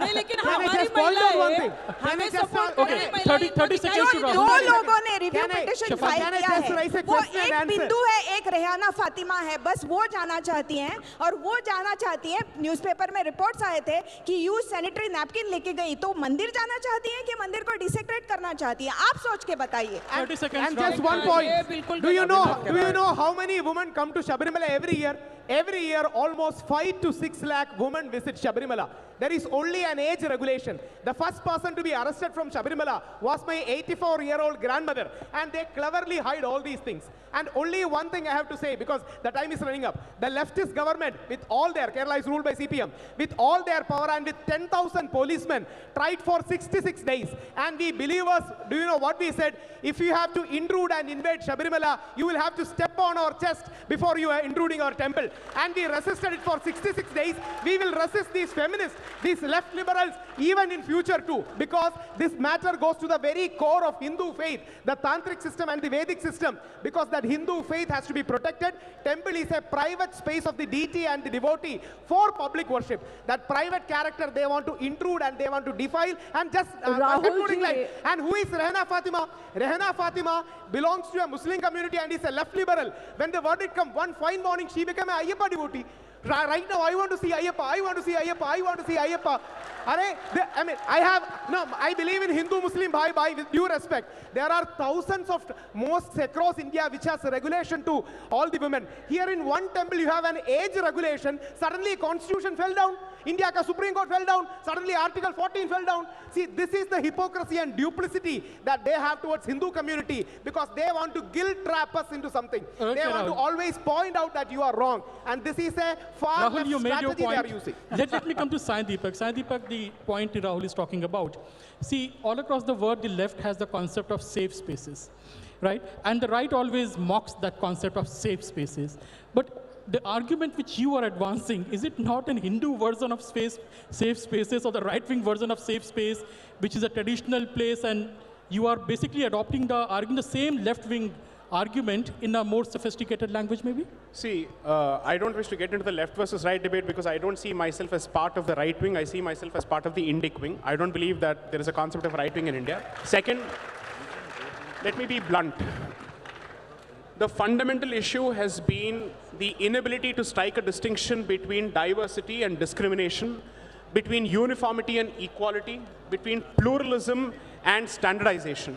नहीं लेकिन Can I हमारी just point out one महिलाएं thing? Can I हमें just सपोर्ट ask- करने okay, महिलाएं 30 को seconds to दिखाई जो Rahul. दो लोगों ने review Can I- petition Shefali, file can I किया just raise है a वो question and एक answer? बिंदु है एक रेहाना फातिमा है बस वो जाना चाहती हैं और वो जाना चाहती हैं न्यूज़पेपर में रिपोर्ट्स आए थे कि यूज सैनिटरी नैपकिन लेके गई तो मंदिर जाना चाहती हैं कि मंदिर को डिसेक्रेट करना चाहती हैं आप सोच के बताइए 30 seconds. And just Rahul. one ये point. बिल्कुल Do you गलत know how many women come to Shabarimala every year? Every year, almost 5 to 6 lakh women visit Shabarimala. There is only an age regulation. The first person to be arrested from Shabarimala was my 84-year-old grandmother, and they cleverly hide all these things. And only one thing I have to say, because the time is running up. The leftist government, with all their, Kerala is ruled by CPM, with all their power and with 10,000 policemen, tried for 66 days. And we believers, do you know what we said? If you have to intrude and invade Shabarimala, you will have to step on our chest before you are intruding our temple. And we resisted it for 66 days. We will resist these feminists, these left liberals, even in future too, because this matter goes to the very core of Hindu faith, the Tantric system and the Vedic system, because that Hindu faith has to be protected. Temple is a private space of the deity and the devotee for public worship. That private character they want to intrude and they want to defile and just Rahul concluding ji. line. And who is Rehna Fatima? Rehna Fatima belongs to a Muslim community and is a left liberal. When the verdict come, one fine morning she became a Ayyappa devotee. Right now, I want to see Ayyappa. I want to see Ayyappa. I want to see Ayyappa. I believe in Hindu-Muslim bhai, with due respect. There are thousands of mosques across India which has regulation to all the women. Here in one temple, you have an age regulation. Suddenly, constitution fell down. India ka Supreme Court fell down. Suddenly, Article 14 fell down. See, this is the hypocrisy and duplicity that they have towards Hindu community because they want to guilt trap us into something. Okay, They want to Rahul. always point out that you are wrong. And this is a far Rahul, left you made your strategy they are point. using. Let me come to Sai Deepak. Sai Deepak, the point Rahul is talking about. See, all across the world, the left has the concept of safe spaces, right? And the right always mocks that concept of safe spaces. But the argument which you are advancing, is it not an Hindu version of safe spaces or the right-wing version of safe space, which is a traditional place, and you are basically arguing the same left-wing argument in a more sophisticated language, maybe? See, I don't wish to get into the left versus right debate because I don't see myself as part of the right wing. I see myself as part of the Indic wing. I don't believe that there is a concept of right wing in India. Second, let me be blunt. The fundamental issue has been the inability to strike a distinction between diversity and discrimination, between uniformity and equality, between pluralism and standardization.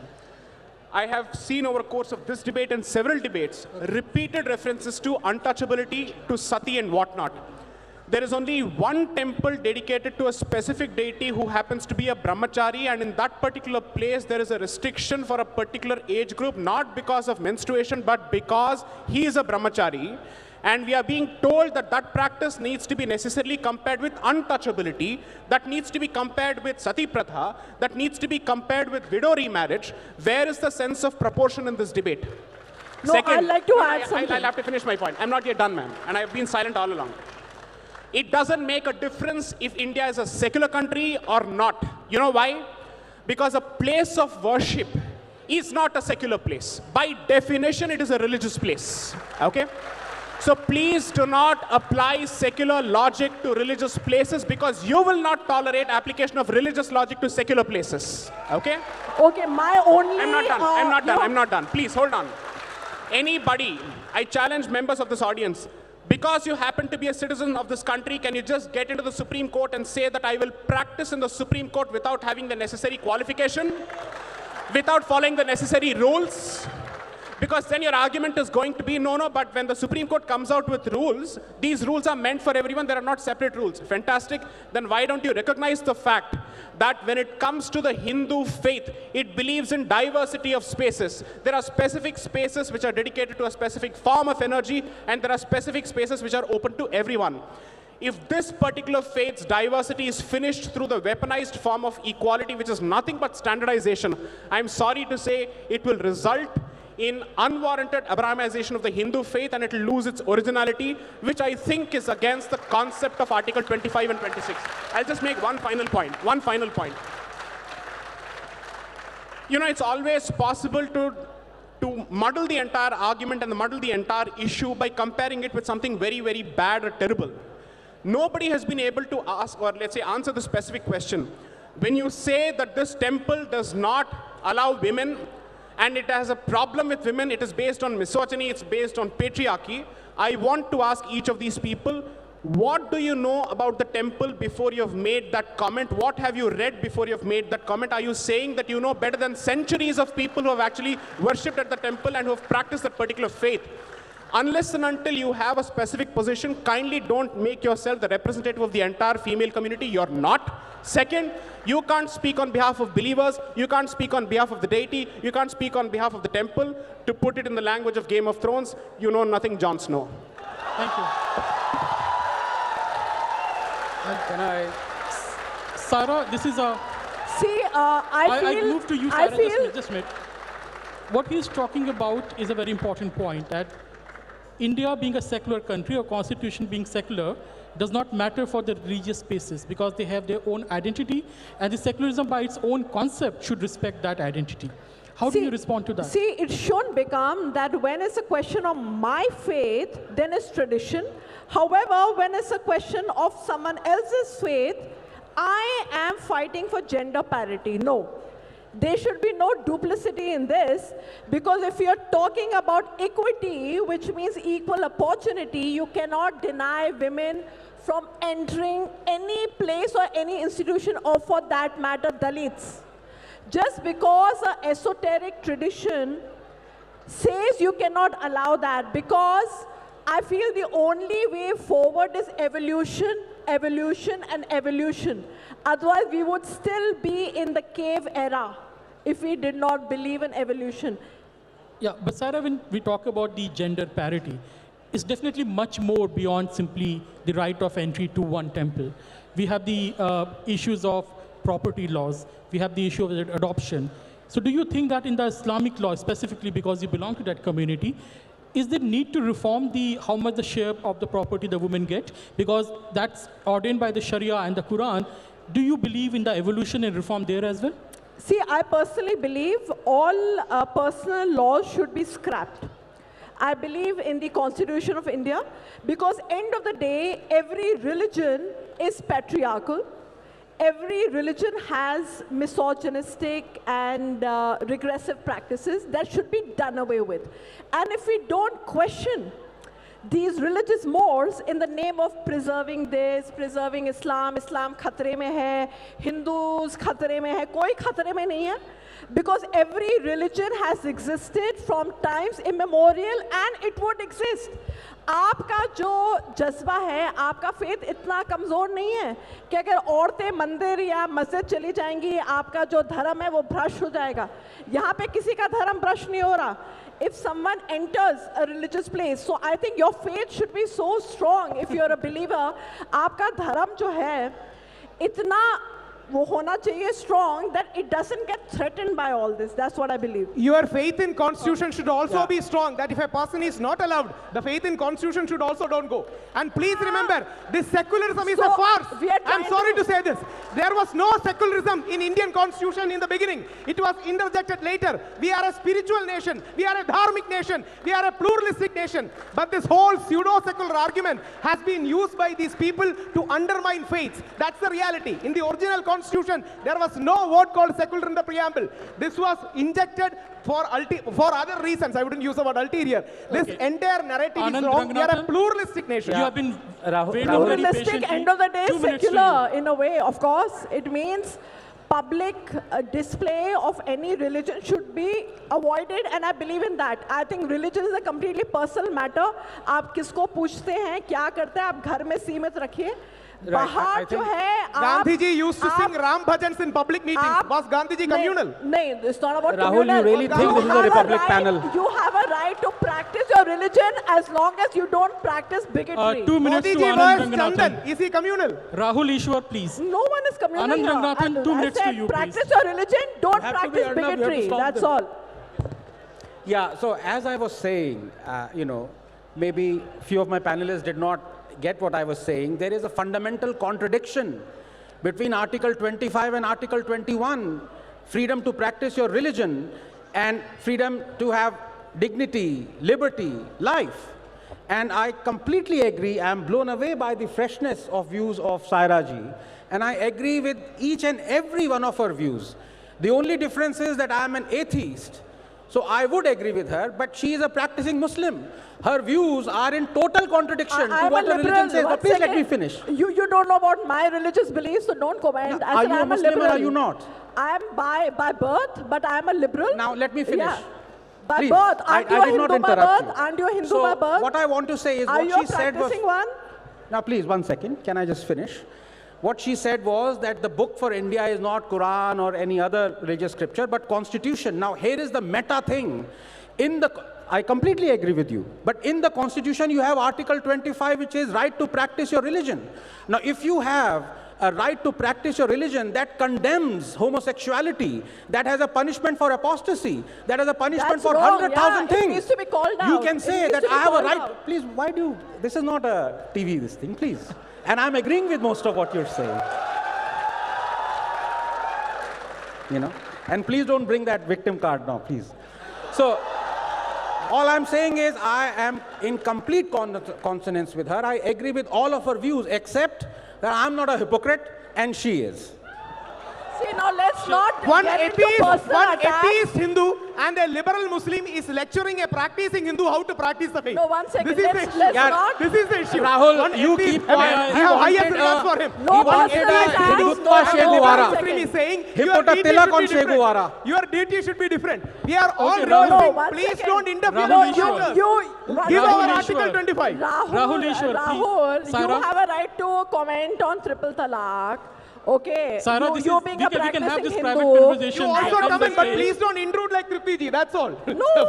I have seen over the course of this debate and several debates, repeated references to untouchability, to sati and whatnot. There is only one temple dedicated to a specific deity who happens to be a brahmachari, and in that particular place there is a restriction for a particular age group, not because of menstruation, but because he is a brahmachari. And we are being told that that practice needs to be necessarily compared with untouchability, that needs to be compared with sati pratha, that needs to be compared with widow remarriage. Where is the sense of proportion in this debate? No, I'd like to add something. I'll have to finish my point. I'm not yet done, ma'am, and I've been silent all along. It doesn't make a difference if India is a secular country or not. You know why? Because a place of worship is not a secular place. By definition, it is a religious place. Okay? So please do not apply secular logic to religious places because you will not tolerate application of religious logic to secular places. Okay? Okay, my only... I'm not done. I'm not done. I'm not done. Please hold on. Anybody, I challenge members of this audience, because you happen to be a citizen of this country, can you just get into the Supreme Court and say that I will practice in the Supreme Court without having the necessary qualification, without following the necessary rules? Because then your argument is going to be, no, but when the Supreme Court comes out with rules, these rules are meant for everyone, there are not separate rules. Fantastic. Then why don't you recognize the fact that when it comes to the Hindu faith, it believes in diversity of spaces. There are specific spaces which are dedicated to a specific form of energy, and there are specific spaces which are open to everyone. if this particular faith's diversity is finished through the weaponized form of equality, which is nothing but standardization, I'm sorry to say it will result in unwarranted Abrahamization of the Hindu faith, and it will lose its originality, which I think is against the concept of Article 25 and 26. I'll just make one final point. You know, it's always possible to muddle the entire argument and muddle the entire issue by comparing it with something very, very bad or terrible. Nobody has been able to ask, or let's say answer the specific question. When you say that this temple does not allow women and it has a problem with women, it is based on misogyny, it's based on patriarchy, I want to ask each of these people, what do you know about the temple before you have made that comment? What have you read before you have made that comment? Are you saying that you know better than centuries of people who have actually worshipped at the temple and who have practiced that particular faith? Unless and until you have a specific position, kindly don't make yourself the representative of the entire female community. You're not. Second, you can't speak on behalf of believers, you can't speak on behalf of the deity, you can't speak on behalf of the temple. To put it in the language of Game of Thrones, you know nothing, Jon Snow. Thank you. Can I? Sarah, this is a... See, I I feel... move to you, I Sarah. feel... Just a minute. What he's talking about is a very important point, that India being a secular country, or constitution being secular, does not matter for the religious spaces because they have their own identity, and the secularism by its own concept should respect that identity. How do you respond to that? See, it should become that when it's a question of my faith, then it's tradition. However, when it's a question of someone else's faith, I am fighting for gender parity. No. There should be no duplicity in this, because if you're talking about equity, which means equal opportunity, you cannot deny women from entering any place or any institution, or for that matter, Dalits. Just because an esoteric tradition says you cannot allow that, because I feel the only way forward is evolution, evolution, and evolution. Otherwise, we would still be in the cave era if we did not believe in evolution. Yeah, but Sarah, when we talk about the gender parity, it's definitely much more beyond simply the right of entry to one temple. We have the issues of property laws. We have the issue of adoption. So do you think that in the Islamic law, specifically because you belong to that community, is there need to reform how much the share of the property the women get? Because that's ordained by the Sharia and the Quran. Do you believe in the evolution and reform there as well? See, I personally believe all personal laws should be scrapped. I believe in the Constitution of India, because end of the day, every religion is patriarchal. Every religion has misogynistic and regressive practices that should be done away with. And if we don't question these religious mores in the name of preserving this, preserving Islam, Islam khatre mein hai, Hindus khatre mein hai, koi khatre mein nahi hai. Because every religion has existed from times immemorial and it would exist. आपका जो जज्बा है, आपका faith इतना कमज़ोर नहीं है कि अगर औरतें मंदिर या मस्जिद चली जाएंगी, आपका जो धर्म है वो भ्रष्ट हो जाएगा. यहाँ पे किसी का धर्म भ्रष्ट नहीं हो रहा. If someone enters a religious place, so I think your faith should be so strong. If you're a believer, आपका धर्म जो है इतना वो होना चाहिए strong that it doesn't get threatened by all this. That's what I believe. Your faith in constitution should also be strong, that if a person is not allowed, the faith in constitution should also don't go. And please remember, this secularism is a farce. I'm sorry to say this. There was no secularism in Indian constitution in the beginning. It was interjected later. We are a spiritual nation. We are a dharmic nation. We are a pluralistic nation. But this whole pseudo-secular argument has been used by these people to undermine faiths. That's the reality. In the original constitution, there was no word called secular in the preamble. This was injected for other reasons. I wouldn't use the word ulterior. This entire narrative is wrong. We are a pluralistic nation. You have been Pluralistic, end of the day, secular in a way. Of course, it means public display of any religion should be avoided, and I believe in that. I think religion is a completely personal matter. आप किसको पूछते हैं, क्या करते हैं, आप घर में सीमित रखिए. बाहर जो है Gandhi ji used to sing Ram bhajans in public meetings. Was Gandhi ji communal? नहीं, it's not about Rahul, communal. you really think this is a Republic panel? You have a right to practice your religion as long as you don't practice bigotry. 2 minutes Modi to ji Anand was Ranganathan. Chandan. Is he communal? Rahul Ishwar, please. No one is communal Anand here. Ranganathan, And 2 I minutes to said, you, practice please. your religion, don't Have to be practice Arnab, you have to bigotry. stop That's them. all. Yeah, so as I was saying, maybe few of my panelists did not get what I was saying. There is a fundamental contradiction between Article 25 and Article 21, freedom to practice your religion and freedom to have dignity, liberty, life. And I completely agree. I am blown away by the freshness of views of Saira ji. And I agree with each and every one of her views. The only difference is that I am an atheist. So I would agree with her, but she is a practicing Muslim. Her views are in total contradiction to I'm what a her liberal. religion says. Now, One please let me second. finish. You don't know about my religious beliefs, so don't comment. Now, I are said you a I'm Muslim or liberal. are you not? I am by birth, but I am a liberal. Now, let me finish. Yeah. By Please, birth. I Aren't you a did not Hindu by interrupt birth? you. Aren't you a Hindu So by birth? what I want to say is Are what you she said was... practicing one? Now, please, 1 second. Can I just finish? What she said was that the book for India is not Quran or any other religious scripture, but Constitution. Now, here is the meta thing. I completely agree with you. But in the Constitution, you have Article 25, which is right to practice your religion. Now, if you have a right to practice your religion that condemns homosexuality, that has a punishment for apostasy, that has a punishment That's for wrong. 100,000 Yeah, it thing. needs to be called You out. can It say needs that to be I have a called right. out. Please, why do you? This is not a TV, this thing, please. And I'm agreeing with most of what you're saying. And please don't bring that victim card now, please. So, all I'm saying is I am in complete consonance with her. I agree with all of her views, except that I'm not a hypocrite and she is. See, now let's not One get into atheist, personal one attacks. atheist Hindu and a liberal Muslim is lecturing a practicing Hindu how to practice the faith. No, 1 second. This is the Let's issue. not. Yeah, This is the issue. Rahul, One you atheist- keep quiet. I He have highest wanted regards a- for him. No he wanted personal a attacks. Hindutva No, Che no, Guevara. one Muslim is saying He your put a deity tilak should on be Che different. Guevara. Your deity should be different. We are all Okay, reversing. Rahul. one Please second. don't interfere. Rahul with Ishwar. others. Give Rahul our Ishwar. Article 25. Rahul Ishwar, please. Rahul, you Saira? have a right to comment on triple talaq. Okay. Saira, you, this you is, being we a can have practicing this Hindu. private You conversation. also on come the in, but stage. please don't intrude like Tripti ji. That's all. No,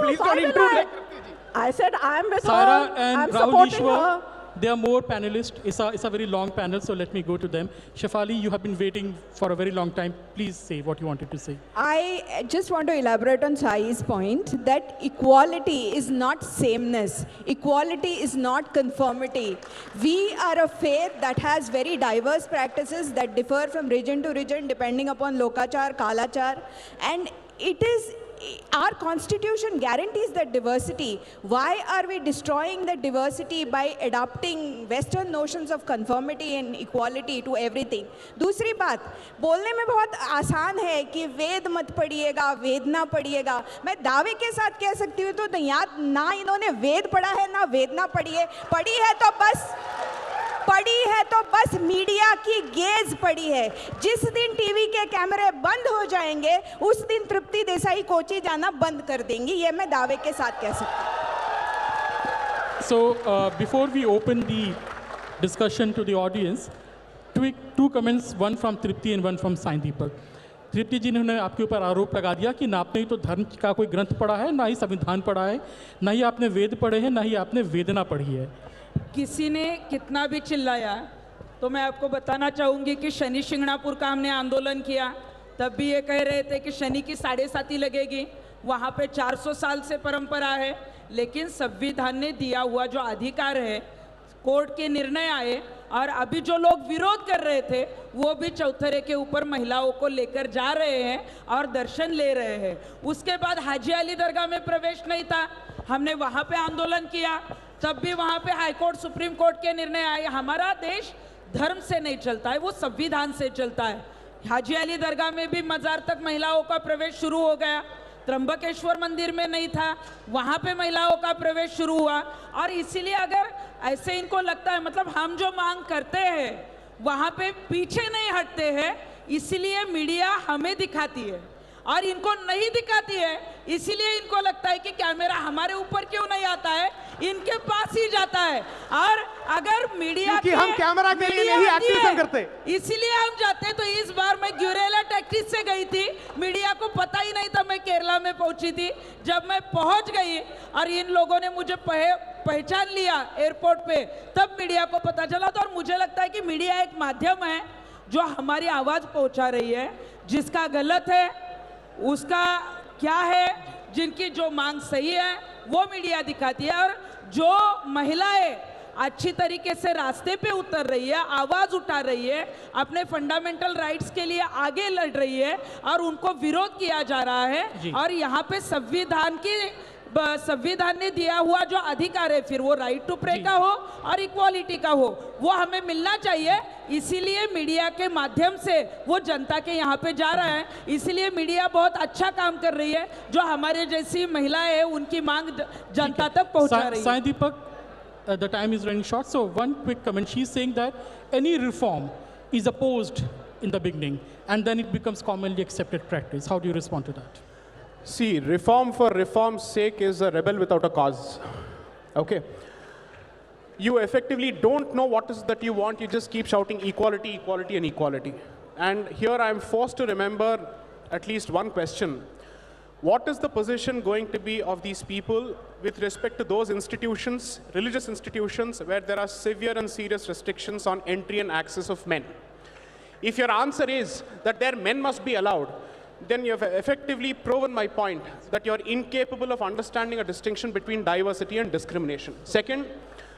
Please why don't will intrude I? like Tripti ji. I said I'm with Saira her. and I'm Rahul supporting Ishwar, her. there are more panelists. It's a very long panel, so let me go to them. Shefali, you have been waiting for a very long time. Please say what you wanted to say. I just want to elaborate on Sai's point that equality is not sameness. Equality is not conformity. We are a faith that has very diverse practices that differ from region to region depending upon lokachar, kalachar, and it is our constitution guarantees that diversity. Why are we destroying that diversity by adopting Western notions of conformity and equality to everything? दूसरी बात, बोलने में बहुत आसान है कि वेद मत पढ़िएगा, वेद ना पढ़िएगा. मैं दावे के साथ कह सकती हूँ तो याद ना इन्होंने वेद पढ़ा है ना वेद ना पढ़ी है तो बस मीडिया की गेज पड़ी है. जिस दिन टीवी के कैमरे बंद हो जाएंगे उस दिन तृप्ति देसाई कोची जाना बंद कर देंगी. ये मैं दावे के साथ कह सकती हूँ. So, before we open the discussion to the audience, two comments, one from Tripti and one from Sai Deepak. तृप्ति जी ने आपके ऊपर आरोप लगा दिया कि ना आपने तो धर्म का कोई ग्रंथ पढ़ा है, ना ही संविधान पढ़ा है, ना ही आपने वेद पढ़े हैं, ना ही आपने वेदना पढ़ी है. किसी ने कितना भी चिल्लाया तो मैं आपको बताना चाहूँगी कि शनि शिंगणापुर का हमने आंदोलन किया, तब भी ये कह रहे थे कि शनि की 7.5 लगेगी. वहाँ पे 400 साल से परंपरा है, लेकिन संविधान ने दिया हुआ जो अधिकार है, कोर्ट के निर्णय आए और अभी जो लोग विरोध कर रहे थे वो भी चौथरे के ऊपर महिलाओं को लेकर जा रहे हैं और दर्शन ले रहे हैं. उसके बाद हाजी अली दरगाह में प्रवेश नहीं था, हमने वहाँ पे आंदोलन किया, तब भी वहाँ पे हाई कोर्ट सुप्रीम कोर्ट के निर्णय आए. हमारा देश धर्म से नहीं चलता है, वो संविधान से चलता है. हाजी अली दरगाह में भी मज़ार तक महिलाओं का प्रवेश शुरू हो गया. त्र्यंबकेश्वर मंदिर में नहीं था, वहाँ पे महिलाओं का प्रवेश शुरू हुआ. और इसीलिए अगर ऐसे इनको लगता है, मतलब हम जो मांग करते हैं वहाँ पे पीछे नहीं हटते हैं, इसलिए मीडिया हमें दिखाती है. और इनको नहीं दिखाती है, इसीलिए इनको लगता है कि कैमरा हमारे ऊपर क्यों नहीं आता है, इनके पास ही जाता है। और अगर मीडिया क्योंकि हम कैमरा के लिए नहीं एक्टिविज्म करते, इसीलिए हम जाते। तो इस बार मैं ग्यूरेला टैक्टिस से गई थी, मीडिया को पता ही नहीं था मैं केरला में पहुंची थी। जब मैं पहुंच गई और इन लोगों ने मुझे पहचान लिया एयरपोर्ट पे, तब मीडिया को पता चला। तो और मुझे लगता है कि मीडिया एक माध्यम है जो हमारी आवाज पहुंचा रही है, जिसका गलत है उसका क्या है, जिनकी जो मांग सही है वो मीडिया दिखाती है, और जो महिलाएं अच्छी तरीके से रास्ते पे उतर रही है, आवाज उठा रही है, अपने फंडामेंटल राइट्स के लिए आगे लड़ रही है और उनको विरोध किया जा रहा है। और यहाँ पे संविधान ने दिया हुआ जो अधिकार है, फिर वो राइट टू प्रे का हो और इक्वालिटी का हो, वो हमें मिलना चाहिए। इसीलिए मीडिया के माध्यम से वो जनता के यहाँ पे जा रहा है। इसीलिए मीडिया बहुत अच्छा काम कर रही है, जो हमारे जैसी महिलाएं हैं उनकी मांग जनता तक पहुंचा रही है। Sai Deepak, the time is running short, so one quick comment. She's saying that any reform is opposed in the beginning and then it becomes commonly accepted practice. How do you respond to that? See, reform for reform's sake is a rebel without a cause. Okay? You effectively don't know what is that you want, you just keep shouting equality, equality, and equality. And here I am forced to remember at least one question. What is the position going to be of these people with respect to those institutions, religious institutions, where there are severe and serious restrictions on entry and access of men? If your answer is that their men must be allowed, then you have effectively proven my point that you're incapable of understanding a distinction between diversity and discrimination. Second,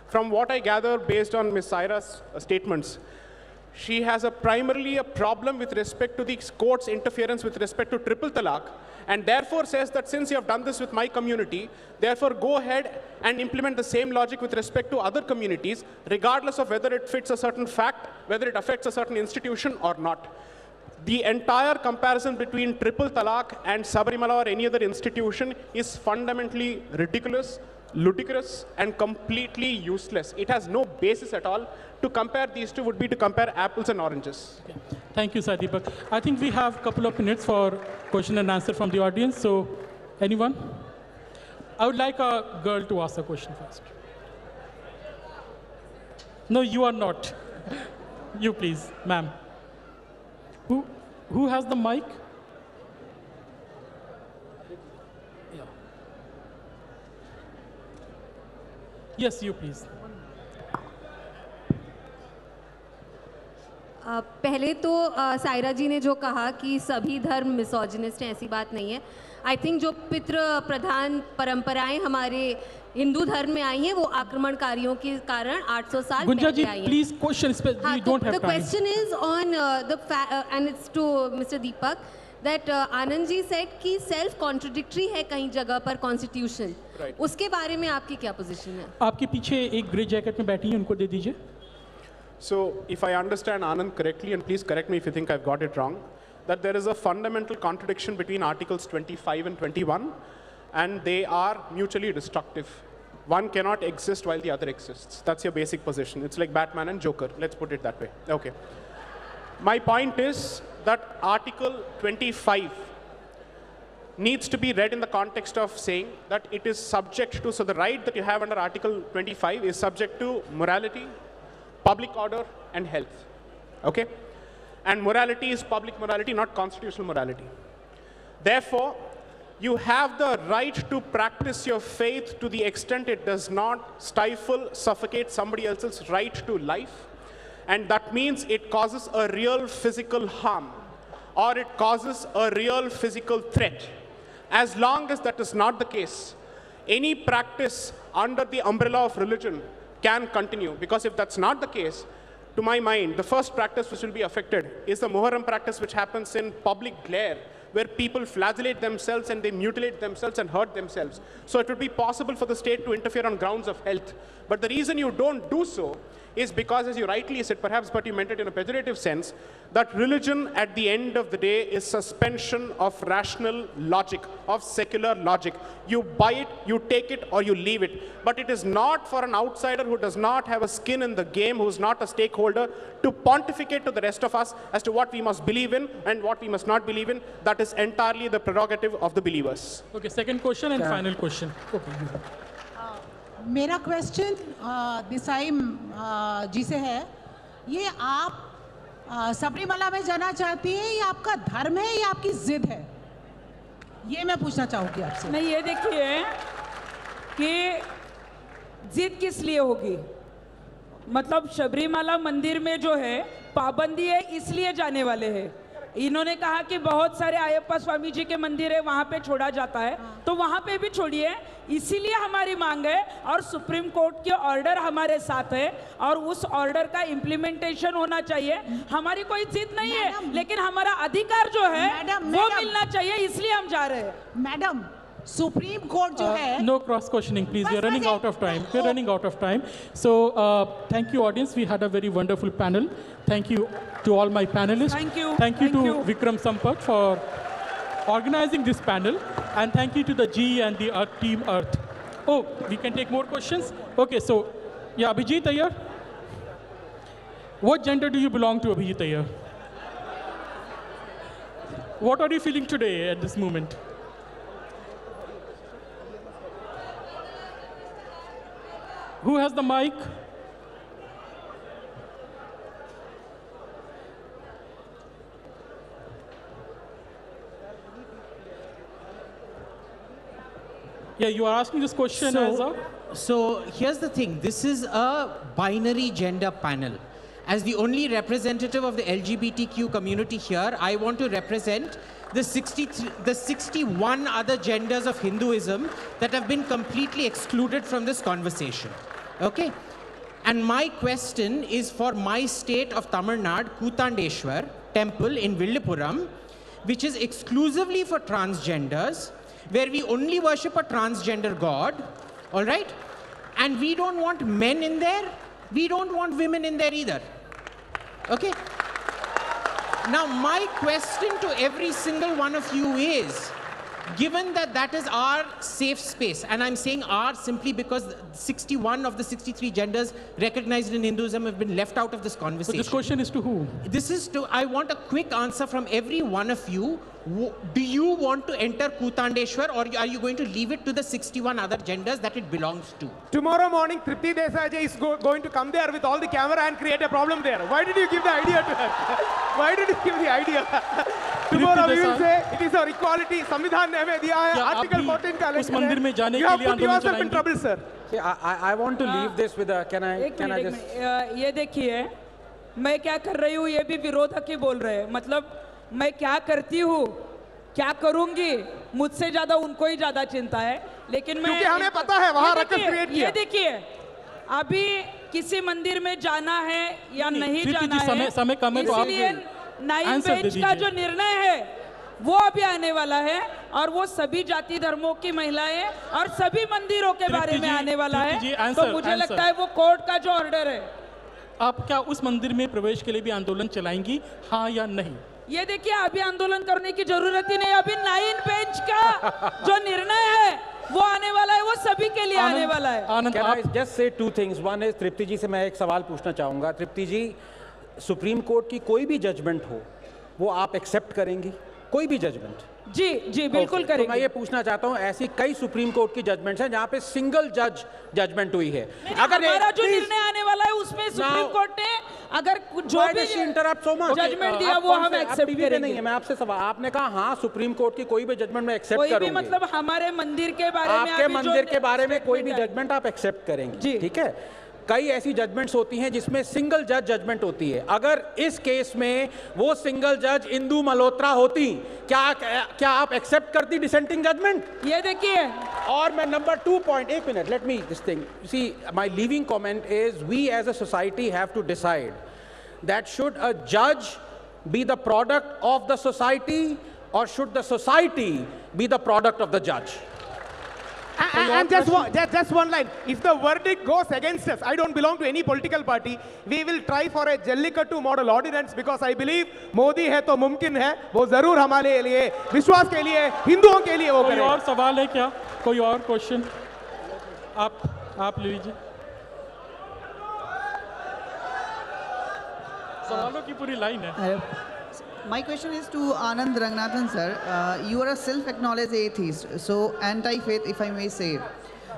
from what I gather based on Ms. Saira's statements, she has primarily a problem with respect to the court's interference with respect to triple talaq, and therefore says that since you have done this with my community, therefore go ahead and implement the same logic with respect to other communities, regardless of whether it fits a certain fact, whether it affects a certain institution or not. The entire comparison between triple talaq and Sabrimala or any other institution is fundamentally ridiculous, ludicrous, and completely useless. It has no basis at all. To compare these two would be to compare apples and oranges. Okay. Thank you, Sai Deepak. I think we have a couple of minutes for question and answer from the audience. So, anyone? I would like a girl to ask a question first. No, you are not. You please, ma'am. Who has the mic? Yeah. Yes, you please. पहले तो सायरा जी ने जो कहा कि सभी धर्म misogynist हैं, ऐसी बात नहीं है। आई थिंक जो पितृ प्रधान परंपराएं हमारे हिंदू धर्म में आई हैं, वो आक्रमणकारियों के कारण 800 साल पहले आई हैं। Please question, we don't have time. The question is on and it's to Mr. Deepak that Anand ji said कि self contradictory है कहीं जगह पर constitution. Right. उसके बारे में आपकी क्या position है? आपके पीछे एक ग्रे जैकेट में बैठी है, उनको दे दीजिए। So, if I understand Anand correctly, and please correct me if you think I've got it wrong, that there is a fundamental contradiction between Articles 25 and 21, and they are mutually destructive. One cannot exist while the other exists. That's your basic position. It's like Batman and Joker. Let's put it that way. Okay. My point is that Article 25 needs to be read in the context of saying that it is subject to, so the right that you have under Article 25 is subject to morality, public order, and health. Okay? And morality is public morality, not constitutional morality. Therefore, you have the right to practice your faith to the extent it does not stifle, suffocate somebody else's right to life. And that means it causes a real physical harm, or it causes a real physical threat. As long as that is not the case, any practice under the umbrella of religion can continue. Because if that's not the case, to my mind, the first practice which will be affected is the Muharram practice, which happens in public glare, where people flagellate themselves and they mutilate themselves and hurt themselves. So it would be possible for the state to interfere on grounds of health. But the reason you don't do so is because, as you rightly said, perhaps, but you meant it in a pejorative sense, that religion at the end of the day is suspension of rational logic, of secular logic. You buy it, you take it, or you leave it. But it is not for an outsider who does not have a skin in the game, who is not a stakeholder, to pontificate to the rest of us as to what we must believe in and what we must not believe in. That is entirely the prerogative of the believers. Okay, second question and final question. Okay. मेरा question Desai जी से है, ये आप सबरीमला में जाना चाहती हैं, ये आपका धर्म है या आपकी जिद है? ये मैं पूछना चाहूँगी आपसे। नहीं, ये देखिए कि जिद किस लिए होगी। मतलब शबरीमला मंदिर में जो है पाबंदी है, इसलिए जाने वाले हैं। इन्होंने कहा कि बहुत सारे अयप्पा स्वामी जी के मंदिर है, वहां पे छोड़ा जाता है, तो वहां पे भी छोड़िए। इसीलिए हमारी मांग है और सुप्रीम कोर्ट के ऑर्डर हमारे साथ है और उस ऑर्डर का इम्प्लीमेंटेशन होना चाहिए। हमारी कोई जिद नहीं है, लेकिन हमारा अधिकार जो है वो मिलना चाहिए, इसलिए हम जा रहे हैं। मैडम, सुप्रीम कोर्ट जो है, No cross questioning, please. We are running out of time. We are running out of time. So, thank you, audience. We had a very wonderful panel. Thank you to all my panelists. Thank you. Thank you to Vikram Sampat for organizing this panel, and thank you to the G and the Earth team Earth. Oh, we can take more questions. Okay, so yeah, Abhijit Iyer. What gender do you belong to, Abhijit Iyer? What are you feeling today at this moment? Who has the mic? Yeah, you are asking this question as a... So here's the thing. This is a binary gender panel. As the only representative of the LGBTQ community here, I want to represent the 61 other genders of Hinduism that have been completely excluded from this conversation. Okay? And my question is for my state of Tamil Nadu, Kutandeshwar temple in Villupuram, which is exclusively for transgenders, where we only worship a transgender god, all right? And we don't want men in there, we don't want women in there either. Okay? Now, my question to every single one of you is, given that that is our safe space, and I'm saying our simply because 61 of the 63 genders recognized in Hinduism have been left out of this conversation. So this question is to who? This is to, I want a quick answer from every one of you. Do you want to enter Kutandeshwar, or are you going to leave it to the 61 other genders that it belongs to? Tomorrow morning, Tripti Desai is going to come there with all the camera and create a problem there. Why did you give the idea to her? Why did you give the idea? Tomorrow we will say it is our equality. संविधान ने हमें दिया है. Article 14 का उस मंदिर में जाने के लिए You have put आंदोलन yourself in चलाएंगे. trouble, sir. I want to leave this with a, can I just... ये देखिए, मैं क्या कर रही हूँ ये भी विरोधक ही बोल रहे हैं। मतलब मैं क्या करती हूँ, क्या करूँगी, मुझसे ज़्यादा उनको ही ज़्यादा चिंता है। लेकिन मैं, क्योंकि हमें पता है वहाँ रकत क्रिएट किया। ये देखिए, अभी किसी मंदिर में जाना है या नहीं जाना है, समय कम है तो आप इसलिए 9 बेंच का जो निर्णय है वो अभी आने वाला है और वो सभी जाति धर्मों की महिलाएं और सभी मंदिरों के बारे में आने वाला है। तो मुझे लगता है वो कोर्ट का जो ऑर्डर है। आप क्या उस मंदिर में प्रवेश के लिए भी आंदोलन चलाएंगी, हाँ या नहीं? ये देखिए, अभी आंदोलन करने की जरूरत ही नहीं। अभी 9 बेंच का जो निर्णय है वो आने वाला है, वो सभी के लिए आने वाला है। Can I just say two things? One is, तृप्ति जी से मैं एक सवाल पूछना चाहूंगा। तृप्ति जी, सुप्रीम कोर्ट की कोई भी जजमेंट हो, वो आप एक्सेप्ट करेंगी? कोई भी जजमेंट? जी जी बिल्कुल करेंगे। तो मैं ये पूछना चाहता हूँ, ऐसी कई सुप्रीम कोर्ट की जजमेंट्स हैं जहाँ पे सिंगल जज जजमेंट हुई है। अगर हमारा जो निर्णय आने वाला है उसमें सुप्रीम कोर्ट ने अगर जो भी जजमेंट दिया वो हम एक्सेप्ट करेंगे। नहीं है, मैं आपसे सवाल, आपने कहा हाँ सुप्रीम कोर्ट की कोई भी जजमेंट में एक्सेप्ट करूंगी। कोई भी मतलब हमारे मंदिर के बारे में, आपके मंदिर के बारे में कोई भी जजमेंट आप एक्सेप्ट करेंगे, ठीक है? कई ऐसी जजमेंट्स होती हैं जिसमें सिंगल जज जजमेंट होती है। अगर इस केस में वो सिंगल जज इंदु मल्होत्रा होती, क्या आप एक्सेप्ट करती डिसेंटिंग जजमेंट? ये देखिए, और मैं नंबर 2 पॉइंट, एक मिनट, let me this thing, see my leaving comment is, we as a society have to decide that should a जज be the product of the society और should the society be the product of the जज? And just one line. If the verdict goes against us, I don't belong to any political party. We will try for a Jallikattu model ordinance because I believe Modi है तो मुमकिन है. वो जरूर हमारे लिए विश्वास के लिए हिंदुओं के लिए वो कोई करेगा. और सवाल है क्या? कोई और क्वेश्चन? आप ले लीजिए. सवालों की पूरी लाइन है. My question is to Anand Ranganathan, sir. You are a self-acknowledged atheist, so anti-faith, if I may say.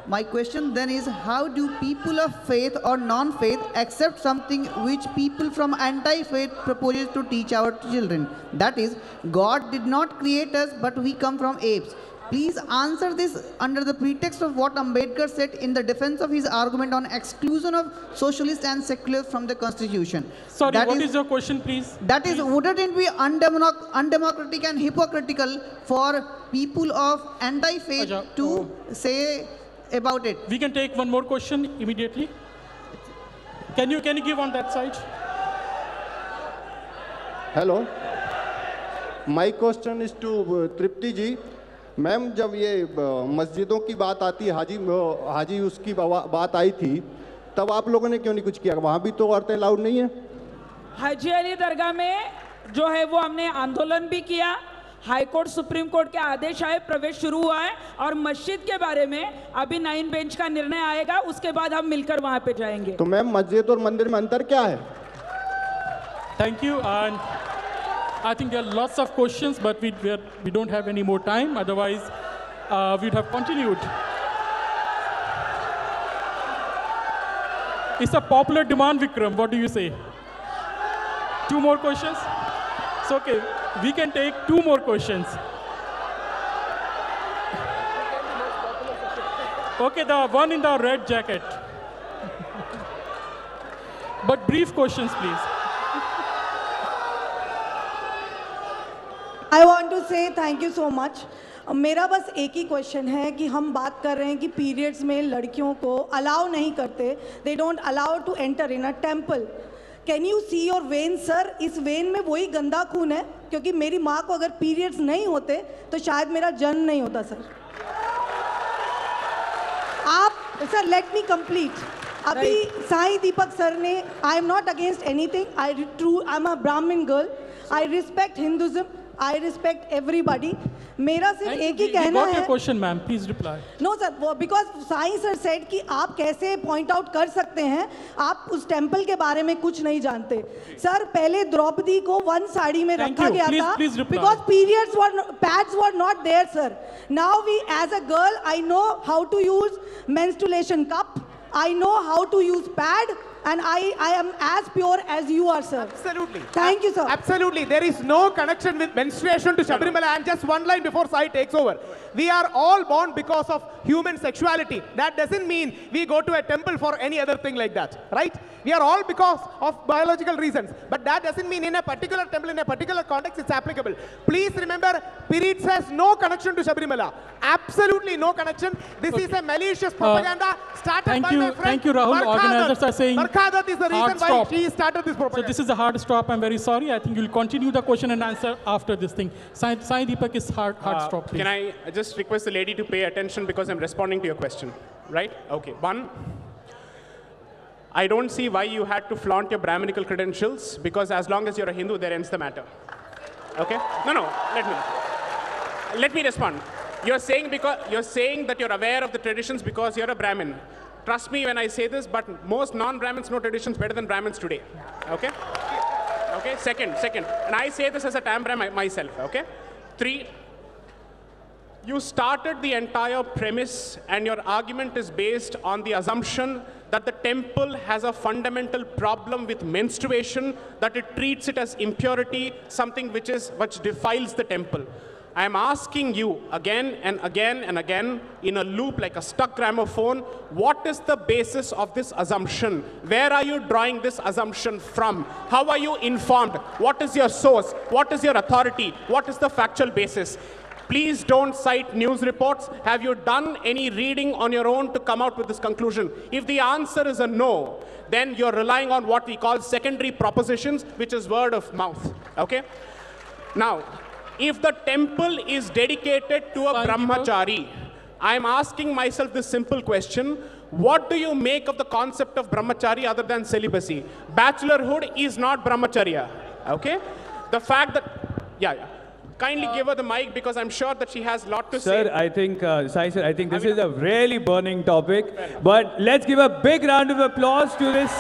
My question then is, how do people of faith or non-faith accept something which people from anti-faith proposes to teach our children? That is, God did not create us, but we come from apes. Please answer this under the pretext of what Ambedkar said in the defense of his argument on exclusion of socialists and seculars from the constitution. Sorry, what is your question, please? That is, wouldn't it be undemocratic and hypocritical for people of anti-faith to say about it? We can take one more question immediately. Can you give on that side? Hello. My question is to Tripti ji. Ma'am, जब ये मस्जिदों की बात आती है, हाजी उसकी बात आई थी, तब आप लोगों ने क्यों नहीं कुछ किया? वहाँ भी तो औरतें अलाउड नहीं है. हाजी अली दरगाह में जो है वो हमने आंदोलन भी किया. हाई कोर्ट सुप्रीम कोर्ट के आदेश आए, प्रवेश शुरू हुआ है और मस्जिद के बारे में अभी 9 बेंच का निर्णय आएगा, उसके बाद हम मिलकर वहाँ पे जाएंगे. तो मैम, मस्जिद और मंदिर में अंतर क्या है? Thank you. And I think there are lots of questions, but we don't have any more time. Otherwise, we'd have continued. It's a popular demand, Vikram. What do you say? 2 more questions? It's okay. We can take 2 more questions. Okay, the one in the red jacket. But brief questions, please. I want to say thank you so much. मेरा बस एक ही question है कि हम बात कर रहे हैं कि पीरियड्स में लड़कियों को अलाउ नहीं करते. They don't allow to enter in a temple. Can you see your vein, sir? इस वेन में वही गंदा खून है, क्योंकि मेरी माँ को अगर पीरियड्स नहीं होते तो शायद मेरा जन्म नहीं होता. सर आप सर लेट मी कंप्लीट. अभी साईं दीपक सर ने, I am not against anything. I am a Brahmin girl. I respect Hinduism. I respect everybody. मेरा सिर्फ एक ही कहना है. Got your question, ma'am. Please reply. No, sir. Because Sai sir said कि आप कैसे point out कर सकते हैं, आप उस टेम्पल के बारे में कुछ नहीं जानते. सर, पहले द्रौपदी को 1 साड़ी में रखा गया था. Because pads were not there, sir. Now we, as a girl, I know how to use menstruation cup. I know how to use pad. And I am as pure as you are, sir. Absolutely. Thank you, sir. Absolutely. There is no connection with menstruation to Sabrimala. And just one line before Sai takes over. We are all born because of human sexuality. That doesn't mean we go to a temple for any other thing like that, right? We are all because of biological reasons. But that doesn't mean in a particular temple, in a particular context, it's applicable. Please remember, periods has no connection to Sabrimala. Absolutely no connection. This is a malicious propaganda started by my friend. Thank you, Rahul. Organizers are saying Markadat is the reason why she started this propaganda. So this is a hard stop. I'm very sorry. I think you'll continue the question and answer after this thing. Sai Deepak is hard stop, please. Can I just request the lady to pay attention because I'm responding to your question, right? Okay. 1, I don't see why you had to flaunt your Brahminical credentials, because as long as you're a Hindu, there ends the matter. Okay? No, let me respond. You're saying that you're aware of the traditions because you're a Brahmin. Trust me when I say this, but most non-Brahmins know traditions better than Brahmins today. Okay? Okay? Second, and I say this as a Tambra myself. Okay? 3, you started the entire premise and your argument is based on the assumption that the temple has a fundamental problem with menstruation, that it treats it as impurity, something which defiles the temple. I am asking you again and again and again in a loop like a stuck gramophone, what is the basis of this assumption? Where are you drawing this assumption from? How are you informed? What is your source? What is your authority? What is the factual basis? Please don't cite news reports. Have you done any reading on your own to come out with this conclusion? If the answer is a no, then you're relying on what we call secondary propositions, which is word of mouth. Okay? Now, if the temple is dedicated to a brahmachari, I'm asking myself this simple question. What do you make of the concept of brahmachari other than celibacy? Bachelorhood is not brahmacharya, okay? The fact that, kindly give her the mic because I'm sure that she has a lot to say. Sir, I think, Sai sir, I think this is a really burning topic. But let's give a big round of applause to this.